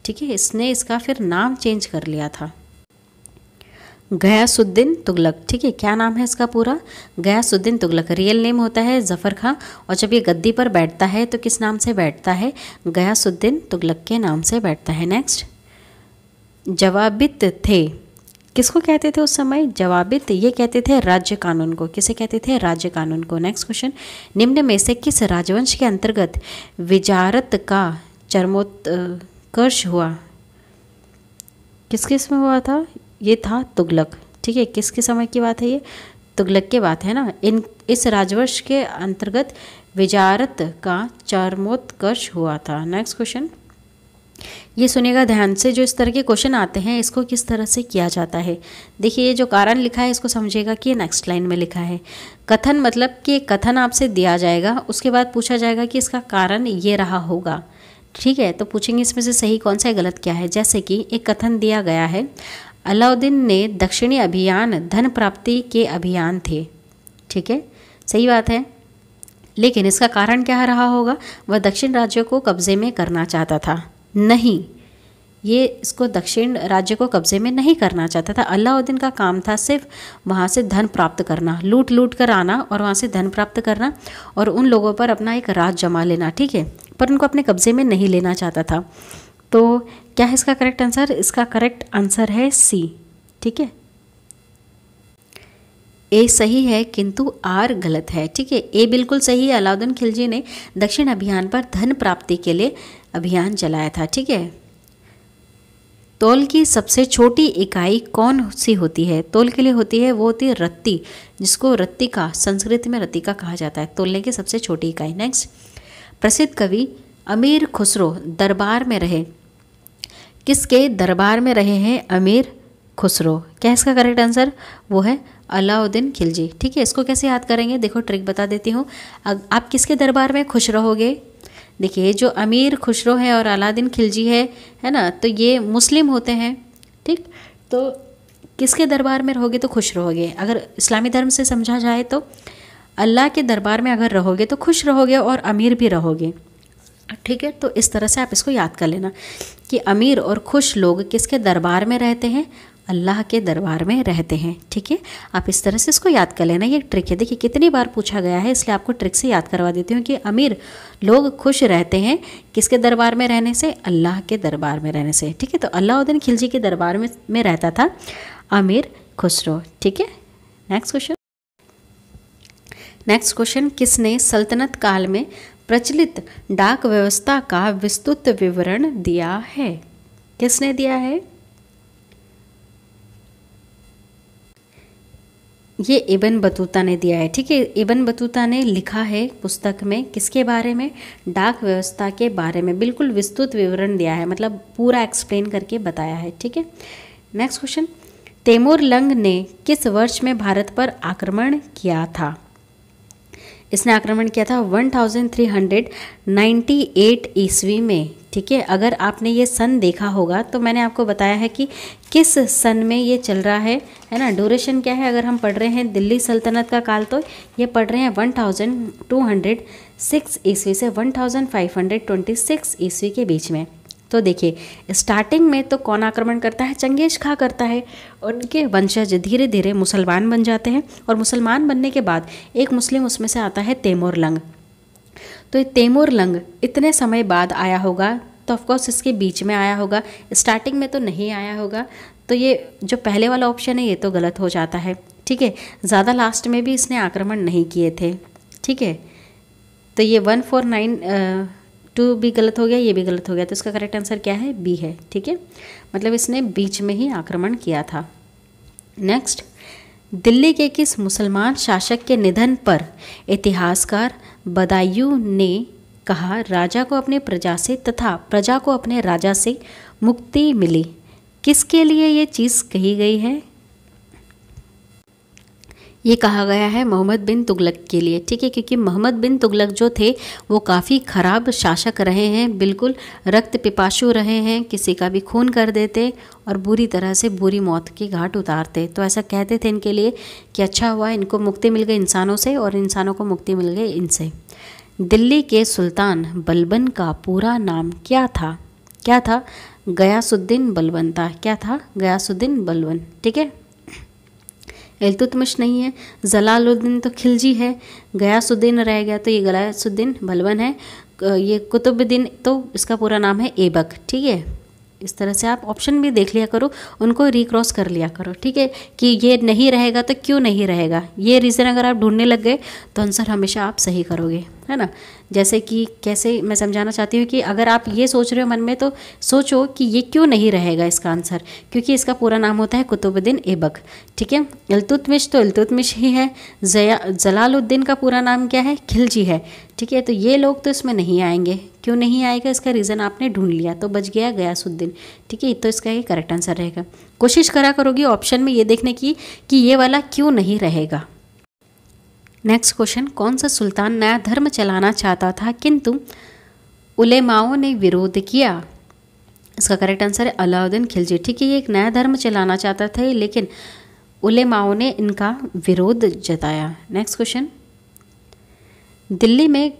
ठीक है। इसने इसका फिर नाम चेंज कर लिया था, गयासुद्दीन तुगलक, ठीक है। क्या नाम है इसका पूरा? गयासुद्दीन तुगलक। रियल नेम होता है जफ़र खां, और जब ये गद्दी पर बैठता है तो किस नाम से बैठता है? गयासुद्दीन तुगलक के नाम से बैठता है। नेक्स्ट, जवाबित थे, किसको कहते थे उस समय? जवाबित, ये कहते थे राज्य कानून को। किसे कहते थे? राज्य कानून को। नेक्स्ट क्वेश्चन, निम्न में से किस राजवंश के अंतर्गत विजारत का चरमोत्कर्ष हुआ? किस में हुआ था? ये था तुगलक, ठीक है। किसके समय की बात है? ये तुगलक की बात है ना। इस राजवंश के अंतर्गत विजारत का चरमोत्कर्ष हुआ था। नेक्स्ट क्वेश्चन, ये सुनिएगा ध्यान से, जो इस तरह के क्वेश्चन आते हैं इसको किस तरह से किया जाता है। देखिए, ये जो कारण लिखा है इसको समझिएगा कि ये नेक्स्ट लाइन में लिखा है। कथन मतलब कि कथन आपसे दिया जाएगा, उसके बाद पूछा जाएगा कि इसका कारण ये रहा होगा, ठीक है। तो पूछेंगे इसमें से सही कौन सा है, गलत क्या है। जैसे कि एक कथन दिया गया है, अलाउद्दीन ने दक्षिणी अभियान धन प्राप्ति के अभियान थे, ठीक है, सही बात है। लेकिन इसका कारण क्या रहा होगा? वह दक्षिण राज्यों को कब्जे में करना चाहता था। नहीं, ये इसको दक्षिण राज्य को कब्जे में नहीं करना चाहता था। अलाउद्दीन का काम था सिर्फ वहाँ से धन प्राप्त करना, लूट कर आना और वहाँ से धन प्राप्त करना और उन लोगों पर अपना एक राज जमा लेना, ठीक है, पर उनको अपने कब्जे में नहीं लेना चाहता था। तो क्या है इसका करेक्ट आंसर? इसका करेक्ट आंसर है सी, ठीक है। ए सही है किंतु आर गलत है, ठीक है। ए बिल्कुल सही है, अलाउद्दीन खिलजी ने दक्षिण अभियान पर धन प्राप्ति के लिए अभियान चलाया था, ठीक है। तौल की सबसे छोटी इकाई कौन सी होती है? तौल के लिए होती है, वो होती है रत्ती, जिसको रत्तिका, संस्कृत में रत्तिका कहा जाता है, तौलने की सबसे छोटी इकाई। नेक्स्ट, प्रसिद्ध कवि अमीर खुसरो दरबार में रहे, किसके दरबार में रहे हैं अमीर खुसरो? क्या है इसका करेक्ट आंसर? वो है अलाउद्दीन खिलजी, ठीक है। इसको कैसे याद करेंगे? देखो ट्रिक बता देती हूँ। आप किसके दरबार में खुश रहोगे? देखिए, जो अमीर खुसरो है और अलाउद्दीन खिलजी है ना, तो ये मुस्लिम होते हैं, ठीक। तो किसके दरबार में रहोगे तो खुश रहोगे? अगर इस्लामी धर्म से समझा जाए तो अल्लाह के दरबार में अगर रहोगे तो खुश रहोगे और अमीर भी रहोगे, ठीक है। तो इस तरह से आप इसको याद कर लेना कि अमीर और खुश लोग किसके दरबार में रहते हैं? अल्लाह के दरबार में रहते हैं, ठीक है। आप इस तरह से इसको याद कर लेना, ये ट्रिक है। देखिए कितनी बार पूछा गया है, इसलिए आपको ट्रिक से याद करवा देती हूँ कि अमीर लोग खुश रहते हैं किसके दरबार में रहने से? अल्लाह के दरबार में रहने से, ठीक है। तो अलाउद्दीन खिलजी के दरबार में रहता था अमीर खुसरो, ठीक है। नेक्स्ट क्वेश्चन, किसने सल्तनत काल में प्रचलित डाक व्यवस्था का विस्तृत विवरण दिया है? किसने दिया है? ये इब्न बतूता ने दिया है, ठीक है। इब्न बतूता ने लिखा है पुस्तक में किसके बारे में? डाक व्यवस्था के बारे में बिल्कुल विस्तृत विवरण दिया है, मतलब पूरा एक्सप्लेन करके बताया है, ठीक है। नेक्स्ट क्वेश्चन, तैमूर लंग ने किस वर्ष में भारत पर आक्रमण किया था? इसने आक्रमण किया था 1398 ईस्वी में, ठीक है। अगर आपने ये सन देखा होगा तो मैंने आपको बताया है कि किस सन में ये चल रहा है ना। ड्यूरेशन क्या है? अगर हम पढ़ रहे हैं दिल्ली सल्तनत का काल तो ये पढ़ रहे हैं 1206 ईस्वी से 1526 ईस्वी के बीच में। तो देखिए स्टार्टिंग में तो कौन आक्रमण करता है? चंगेज खां करता है। उनके वंशज धीरे धीरे मुसलमान बन जाते हैं और मुसलमान बनने के बाद एक मुस्लिम उसमें से आता है तैमूर लंग। तो ये तैमूर लंग इतने समय बाद आया होगा, तो ऑफकोर्स इसके बीच में आया होगा, स्टार्टिंग में तो नहीं आया होगा। तो ये जो पहले वाला ऑप्शन है ये तो गलत हो जाता है, ठीक है। ज़्यादा लास्ट में भी इसने आक्रमण नहीं किए थे, ठीक है। तो ये 149 भी गलत हो गया, ये भी गलत हो गया, तो इसका करेक्ट आंसर क्या है? बी है। ठीक है, मतलब इसने बीच में ही आक्रमण किया था। नेक्स्ट, दिल्ली के किस मुसलमान शासक के निधन पर इतिहासकार बदायूं ने कहा राजा को अपनी प्रजा से तथा प्रजा को अपने राजा से मुक्ति मिली? किसके लिए ये चीज़ कही गई है? ये कहा गया है मोहम्मद बिन तुगलक के लिए। ठीक है, क्योंकि मोहम्मद बिन तुगलक जो थे वो काफ़ी ख़राब शासक रहे हैं, बिल्कुल रक्त पिपासु रहे हैं, किसी का भी खून कर देते और बुरी तरह से बुरी मौत की घाट उतारते। तो ऐसा कहते थे इनके लिए कि अच्छा हुआ इनको मुक्ति मिल गई इंसानों से और इंसानों को मुक्ति मिल गई इनसे। दिल्ली के सुल्तान बलबन का पूरा नाम क्या था? क्या था? गयासुद्दीन बलबन था। क्या था? गयासुद्दीन बलबन। ठीक है, इल्तुतमिश नहीं है, जलालुद्दीन तो खिलजी है, गयासुद्दीन रह गया, तो ये गयासुद्दीन बलबन है। ये कुतुबुद्दीन तो इसका पूरा नाम है ऐबक। ठीक है, इस तरह से आप ऑप्शन भी देख लिया करो, उनको रिक्रॉस कर लिया करो। ठीक है, कि ये नहीं रहेगा तो क्यों नहीं रहेगा, ये रीज़न अगर आप ढूंढने लग गए तो आंसर हमेशा आप सही करोगे, है ना। जैसे कि कैसे मैं समझाना चाहती हूँ कि अगर आप ये सोच रहे हो मन में तो सोचो कि ये क्यों नहीं रहेगा इसका आंसर, क्योंकि इसका पूरा नाम होता है कुतुबुद्दीन ऐबक। ठीक है, इल्तुतमिश तो इल्तुतमिश ही है, जलालुद्दीन का पूरा नाम क्या है? खिलजी है। ठीक है, तो ये लोग तो इसमें नहीं आएंगे। क्यों नहीं आएगा इसका रीज़न आपने ढूंढ लिया, तो बच गया गयासुद्दीन। ठीक है, तो इसका ये करेक्ट आंसर रहेगा। कोशिश करा करोगी ऑप्शन में ये देखने की कि ये वाला क्यों नहीं रहेगा। नेक्स्ट क्वेश्चन, कौन सा सुल्तान नया धर्म चलाना चाहता था किंतु उलेमाओं ने विरोध किया? इसका करेक्ट आंसर है अलाउद्दीन खिलजी। ठीक है, ये एक नया धर्म चलाना चाहता था लेकिन उलेमाओं ने इनका विरोध जताया। नेक्स्ट क्वेश्चन, दिल्ली में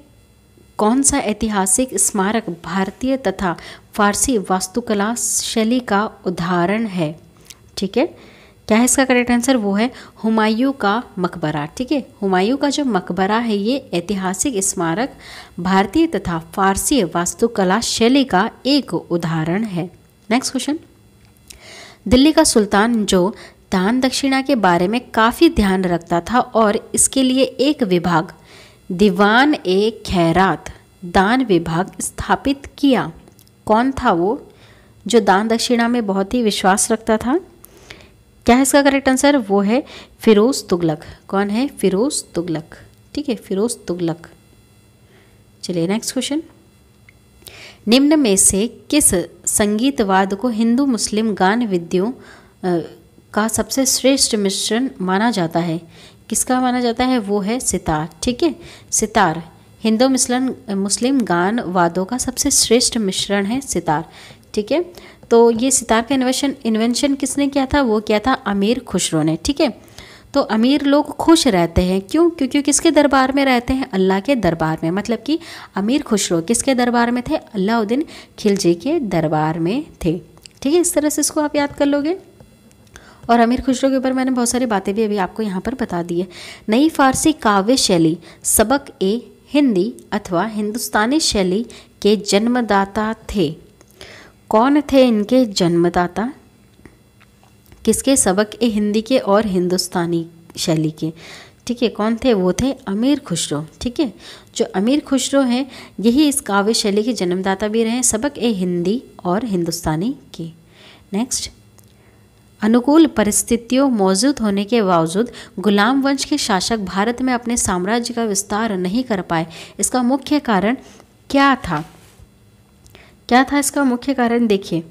कौन सा ऐतिहासिक स्मारक भारतीय तथा फारसी वास्तुकला शैली का उदाहरण है? ठीक है, क्या है इसका करेक्ट आंसर? वो है हुमायूं का मकबरा। ठीक है, हुमायूं का जो मकबरा है ये ऐतिहासिक स्मारक भारतीय तथा फारसी वास्तुकला शैली का एक उदाहरण है। नेक्स्ट क्वेश्चन, दिल्ली का सुल्तान जो दान दक्षिणा के बारे में काफ़ी ध्यान रखता था और इसके लिए एक विभाग दीवान ए खैरात दान विभाग स्थापित किया, कौन था वो जो दान दक्षिणा में बहुत ही विश्वास रखता था? क्या है इसका करेक्ट आंसर? वो है फिरोज तुगलक। कौन है? फिरोज तुगलक। ठीक है, फिरोज तुगलक। चलिए नेक्स्ट क्वेश्चन, निम्न में से किस संगीतवाद को हिंदू मुस्लिम गान विधियों का सबसे श्रेष्ठ मिश्रण माना जाता है? किसका माना जाता है? वो है सितार। ठीक है, सितार हिंदू मुस्लिम गान वादों का सबसे श्रेष्ठ मिश्रण है सितार। ठीक है, तो ये सितार का इन्वेंशन किसने किया था? वो किया था अमीर खुसरो ने। ठीक है, तो अमीर लोग खुश रहते हैं, क्यों? क्योंकि किसके दरबार में रहते हैं? अल्लाह के दरबार में। मतलब कि अमीर खुसरो किसके दरबार में थे? अलाउद्दीन खिलजी के दरबार में थे। ठीक है, इस तरह से इसको आप याद कर लोगे। और अमीर खुसरो के ऊपर मैंने बहुत सारी बातें भी अभी आपको यहाँ पर बता दी है। नई फारसी काव्य शैली सबक ए हिंदी अथवा हिंदुस्तानी शैली के जन्मदाता थे। कौन थे इनके जन्मदाता? किसके? सबक ए हिंदी के और हिंदुस्तानी शैली के। ठीक है, कौन थे? वो थे अमीर खुसरो। ठीक है, जो अमीर खुसरो हैं यही इस काव्य शैली के जन्मदाता भी रहे, सबक ए हिंदी और हिंदुस्तानी के। नेक्स्ट, अनुकूल परिस्थितियों मौजूद होने के बावजूद गुलाम वंश के शासक भारत में अपने साम्राज्य का विस्तार नहीं कर पाए, इसका मुख्य कारण क्या था? क्या था इसका मुख्य कारण? देखिए,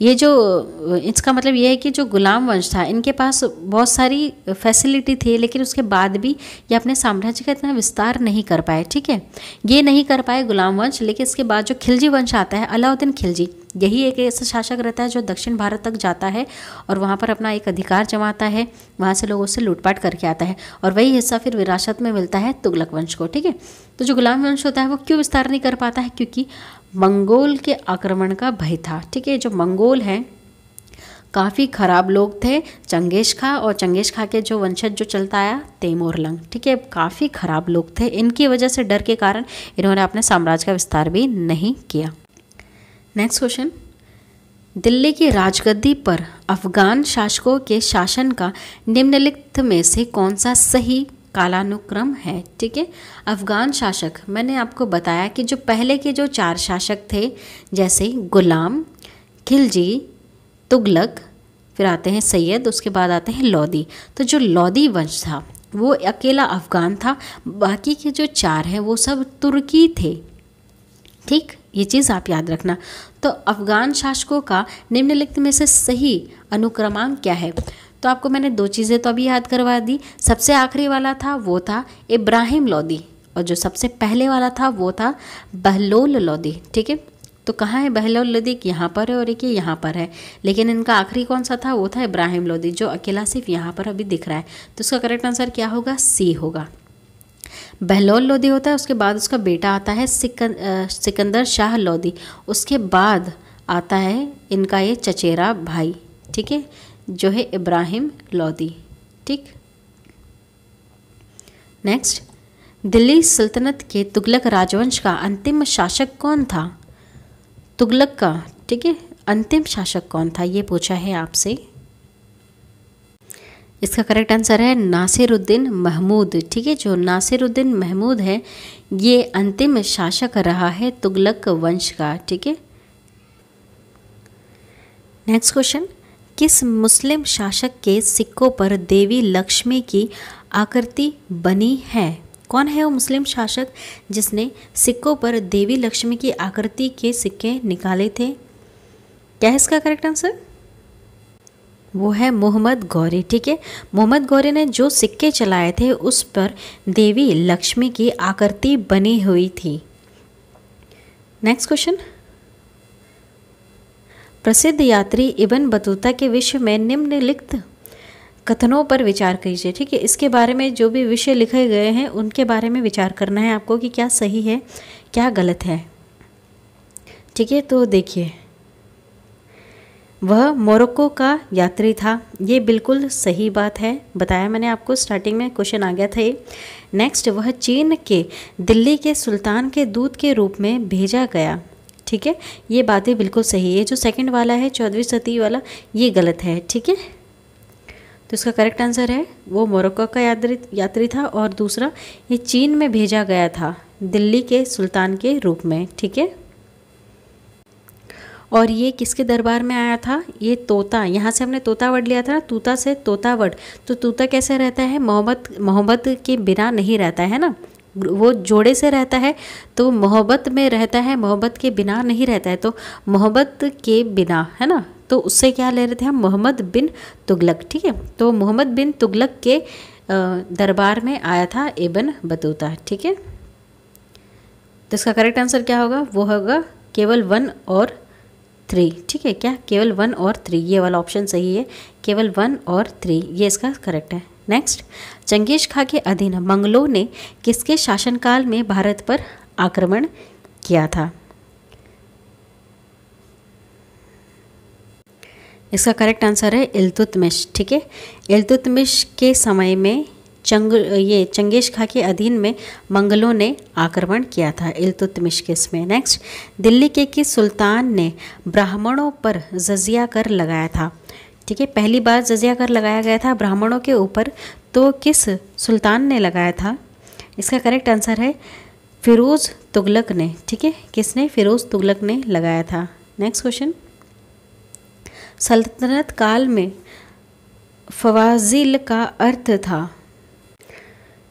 ये जो इसका मतलब ये है कि जो गुलाम वंश था इनके पास बहुत सारी फैसिलिटी थी, लेकिन उसके बाद भी ये अपने साम्राज्य का इतना विस्तार नहीं कर पाए। ठीक है, ये नहीं कर पाए गुलाम वंश, लेकिन इसके बाद जो खिलजी वंश आता है, अलाउद्दीन खिलजी, यही एक ऐसा शासक रहता है जो दक्षिण भारत तक जाता है और वहाँ पर अपना एक अधिकार जमाता है, वहाँ से लोगों से लूटपाट करके आता है और वही हिस्सा फिर विरासत में मिलता है तुगलक वंश को। ठीक है, तो जो गुलाम वंश होता है वो क्यों विस्तार नहीं कर पाता है? क्योंकि मंगोल के आक्रमण का भय था। ठीक है, जो मंगोल हैं काफ़ी ख़राब लोग थे, चंगेज खा और चंगेज खा के जो वंशज जो चलता आया तैमूरलंग। ठीक है, काफ़ी ख़राब लोग थे, इनकी वजह से डर के कारण इन्होंने अपने साम्राज्य का विस्तार भी नहीं किया। नेक्स्ट क्वेश्चन, दिल्ली की राजगद्दी पर अफगान शासकों के शासन का निम्नलिखित में से कौन सा सही कालानुक्रम है। ठीक है, अफगान शासक, मैंने आपको बताया कि जो पहले के जो 4 शासक थे, जैसे गुलाम, खिलजी, तुगलक, फिर आते हैं सैयद, उसके बाद आते हैं लोदी। तो जो लोदी वंश था वो अकेला अफगान था, बाकी के जो 4 हैं वो सब तुर्की थे। ठीक, ये चीज़ आप याद रखना। तो अफगान शासकों का निम्नलिखित में से सही अनुक्रमांक क्या है? तो आपको मैंने 2 चीज़ें तो अभी याद करवा दी। सबसे आखिरी वाला था वो था इब्राहिम लोदी, और जो सबसे पहले वाला था वो था बहलोल लोदी। ठीक है, तो कहाँ है बहलोल लोदी? यहाँ पर है और एक यहाँ पर है, लेकिन इनका आखिरी कौन सा था? वो था इब्राहिम लोदी, जो अकेला सिर्फ यहाँ पर अभी दिख रहा है। तो इसका करेक्ट आंसर क्या होगा? सी होगा। बहलोल लोदी होता है, उसके बाद उसका बेटा आता है सिकंदर शाह लोदी, उसके बाद आता है इनका ये चचेरा भाई, ठीक है, जो है इब्राहिम लोदी। ठीक, नेक्स्ट, दिल्ली सल्तनत के तुगलक राजवंश का अंतिम शासक कौन था? तुगलक का, ठीक है, अंतिम शासक कौन था, ये पूछा है आपसे। इसका करेक्ट आंसर है नासिरुद्दीन महमूद। ठीक है, जो नासिरुद्दीन महमूद है ये अंतिम शासक रहा है तुगलक वंश का। ठीक है, नेक्स्ट क्वेश्चन, किस मुस्लिम शासक के सिक्कों पर देवी लक्ष्मी की आकृति बनी है? कौन है वो मुस्लिम शासक जिसने सिक्कों पर देवी लक्ष्मी की आकृति के सिक्के निकाले थे? क्या है इसका करेक्ट आंसर? वो है मोहम्मद गौरी। ठीक है, मोहम्मद गौरी ने जो सिक्के चलाए थे उस पर देवी लक्ष्मी की आकृति बनी हुई थी। नेक्स्ट क्वेश्चन, प्रसिद्ध यात्री इब्न बतूता के विषय में निम्नलिखित कथनों पर विचार कीजिए। ठीक है, इसके बारे में जो भी विषय लिखे गए हैं उनके बारे में विचार करना है आपको कि क्या सही है क्या गलत है। ठीक है, तो देखिए, वह मोरक्को का यात्री था, ये बिल्कुल सही बात है, बताया मैंने आपको, स्टार्टिंग में क्वेश्चन आ गया था ये। नेक्स्ट, वह चीन के दिल्ली के सुल्तान के दूत के रूप में भेजा गया। ठीक है, ये बातें बिल्कुल सही है। जो सेकंड वाला है 14वीं सदी वाला, ये गलत है। ठीक है, तो इसका करेक्ट आंसर है वो मोरक्को का यात्री था, और दूसरा ये चीन में भेजा गया था दिल्ली के सुल्तान के रूप में। ठीक है, और ये किसके दरबार में आया था? ये तोता, यहाँ से हमने तोता वर्ड लिया था ना, तूता से तोता वर्ड। तो तूता कैसे रहता है? मोहब्बत के बिना नहीं रहता है ना, वो जोड़े से रहता है, तो मोहब्बत में रहता है, मोहब्बत के बिना नहीं रहता है। तो मोहब्बत के बिना, है ना, तो उससे क्या ले रहे थे हम? मोहम्मद बिन तुगलक। ठीक है, तो मोहम्मद बिन तुगलक के दरबार में आया था इब्न बतूता। ठीक है, तो इसका करेक्ट आंसर क्या होगा? वो होगा केवल 1 और 3। ठीक है, क्या? केवल 1 और 3, ये वाला ऑप्शन सही है, केवल 1 और 3, ये इसका करेक्ट है। नेक्स्ट, चंगेज खां के अधीन मंगलों ने किसके शासनकाल में भारत पर आक्रमण किया था? इसका करेक्ट आंसर है इल्तुतमिश। ठीक है, इल्तुतमिश के समय में चंगेज खां के अधीन में मंगलों ने आक्रमण किया था, इल्तुतमिश के इसमें। नेक्स्ट, दिल्ली के किस सुल्तान ने ब्राह्मणों पर जजिया कर लगाया था? ठीक है, पहली बार जजिया कर लगाया गया था ब्राह्मणों के ऊपर, तो किस सुल्तान ने लगाया था? इसका करेक्ट आंसर है फिरोज़ तुगलक ने। ठीक है, किसने? फिरोज़ तुगलक ने लगाया था। नेक्स्ट क्वेश्चन, सल्तनत काल में फवाजिल का अर्थ था?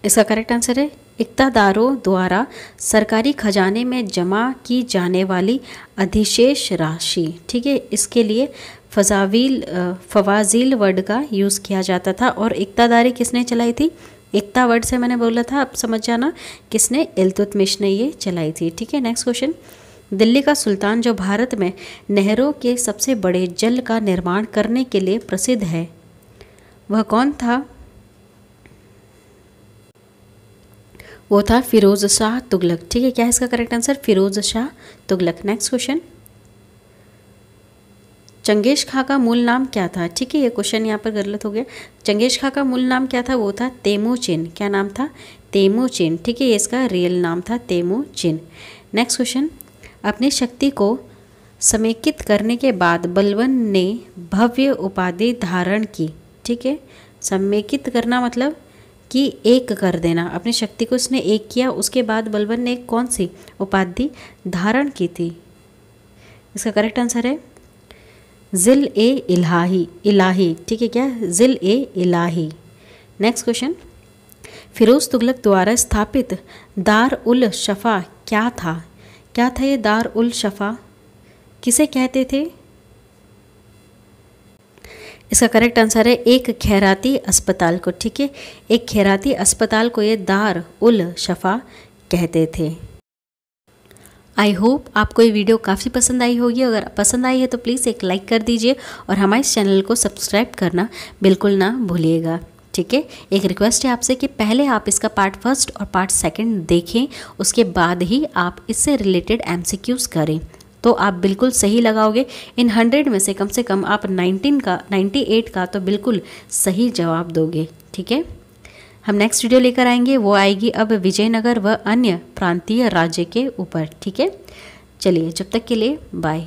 इसका करेक्ट आंसर है इक्तादारों द्वारा सरकारी खजाने में जमा की जाने वाली अधिशेष राशि। ठीक है, इसके लिए फवाजिल वर्ड का यूज़ किया जाता था। और इक्तादारी किसने चलाई थी? इक्ता वर्ड से मैंने बोला था, अब समझ जाना किसने? इल्तुतमिश ने ये चलाई थी। ठीक है, नेक्स्ट क्वेश्चन, दिल्ली का सुल्तान जो भारत में नहरों के सबसे बड़े जल का निर्माण करने के लिए प्रसिद्ध है, वह कौन था? वो था फिरोज शाह तुगलक। ठीक है, क्या है इसका correct answer? Firoz Shah Tughlaq. Next question, Genghis Khan का मूल नाम क्या था? ठीक है, ये क्वेश्चन यहाँ पर गलत हो गया। चंगेज खां का मूल नाम क्या था? वो था तेमुचिन। क्या नाम था? तेमुचिन। ठीक है, ये इसका रियल नाम था तेमुचिन। नेक्स्ट क्वेश्चन, अपनी शक्ति को समेकित करने के बाद बलबन ने भव्य उपाधि धारण की। ठीक है, समेकित करना मतलब कि एक कर देना, अपनी शक्ति को उसने एक किया। उसके बाद बलबन ने कौन सी उपाधि धारण की थी? इसका करेक्ट आंसर है जिल ए इलाही। इलाही, ठीक है क्या? जिल ए इलाही। नेक्स्ट क्वेश्चन, फिरोज तुगलक द्वारा स्थापित दार उल शफा क्या था? क्या था ये दार उल शफा? किसे कहते थे? इसका करेक्ट आंसर है एक खैराती अस्पताल को, ठीक है? एक खैराती अस्पताल को ये दार उल शफा कहते थे। आई होप आपको ये वीडियो काफ़ी पसंद आई होगी। अगर पसंद आई है तो प्लीज़ एक लाइक कर दीजिए और हमारे इस चैनल को सब्सक्राइब करना बिल्कुल ना भूलिएगा, ठीक है? एक रिक्वेस्ट है आपसे कि पहले आप इसका पार्ट फर्स्ट और पार्ट सेकंड देखें, उसके बाद ही आप इससे रिलेटेड MCQs करें, तो आप बिल्कुल सही लगाओगे। इन 100 में से कम आप 98 का तो बिल्कुल सही जवाब दोगे, ठीक है? हम नेक्स्ट वीडियो लेकर आएंगे, वो आएगी अब विजयनगर व अन्य प्रांतीय राज्य के ऊपर, ठीक है? चलिए, जब तक के लिए बाय।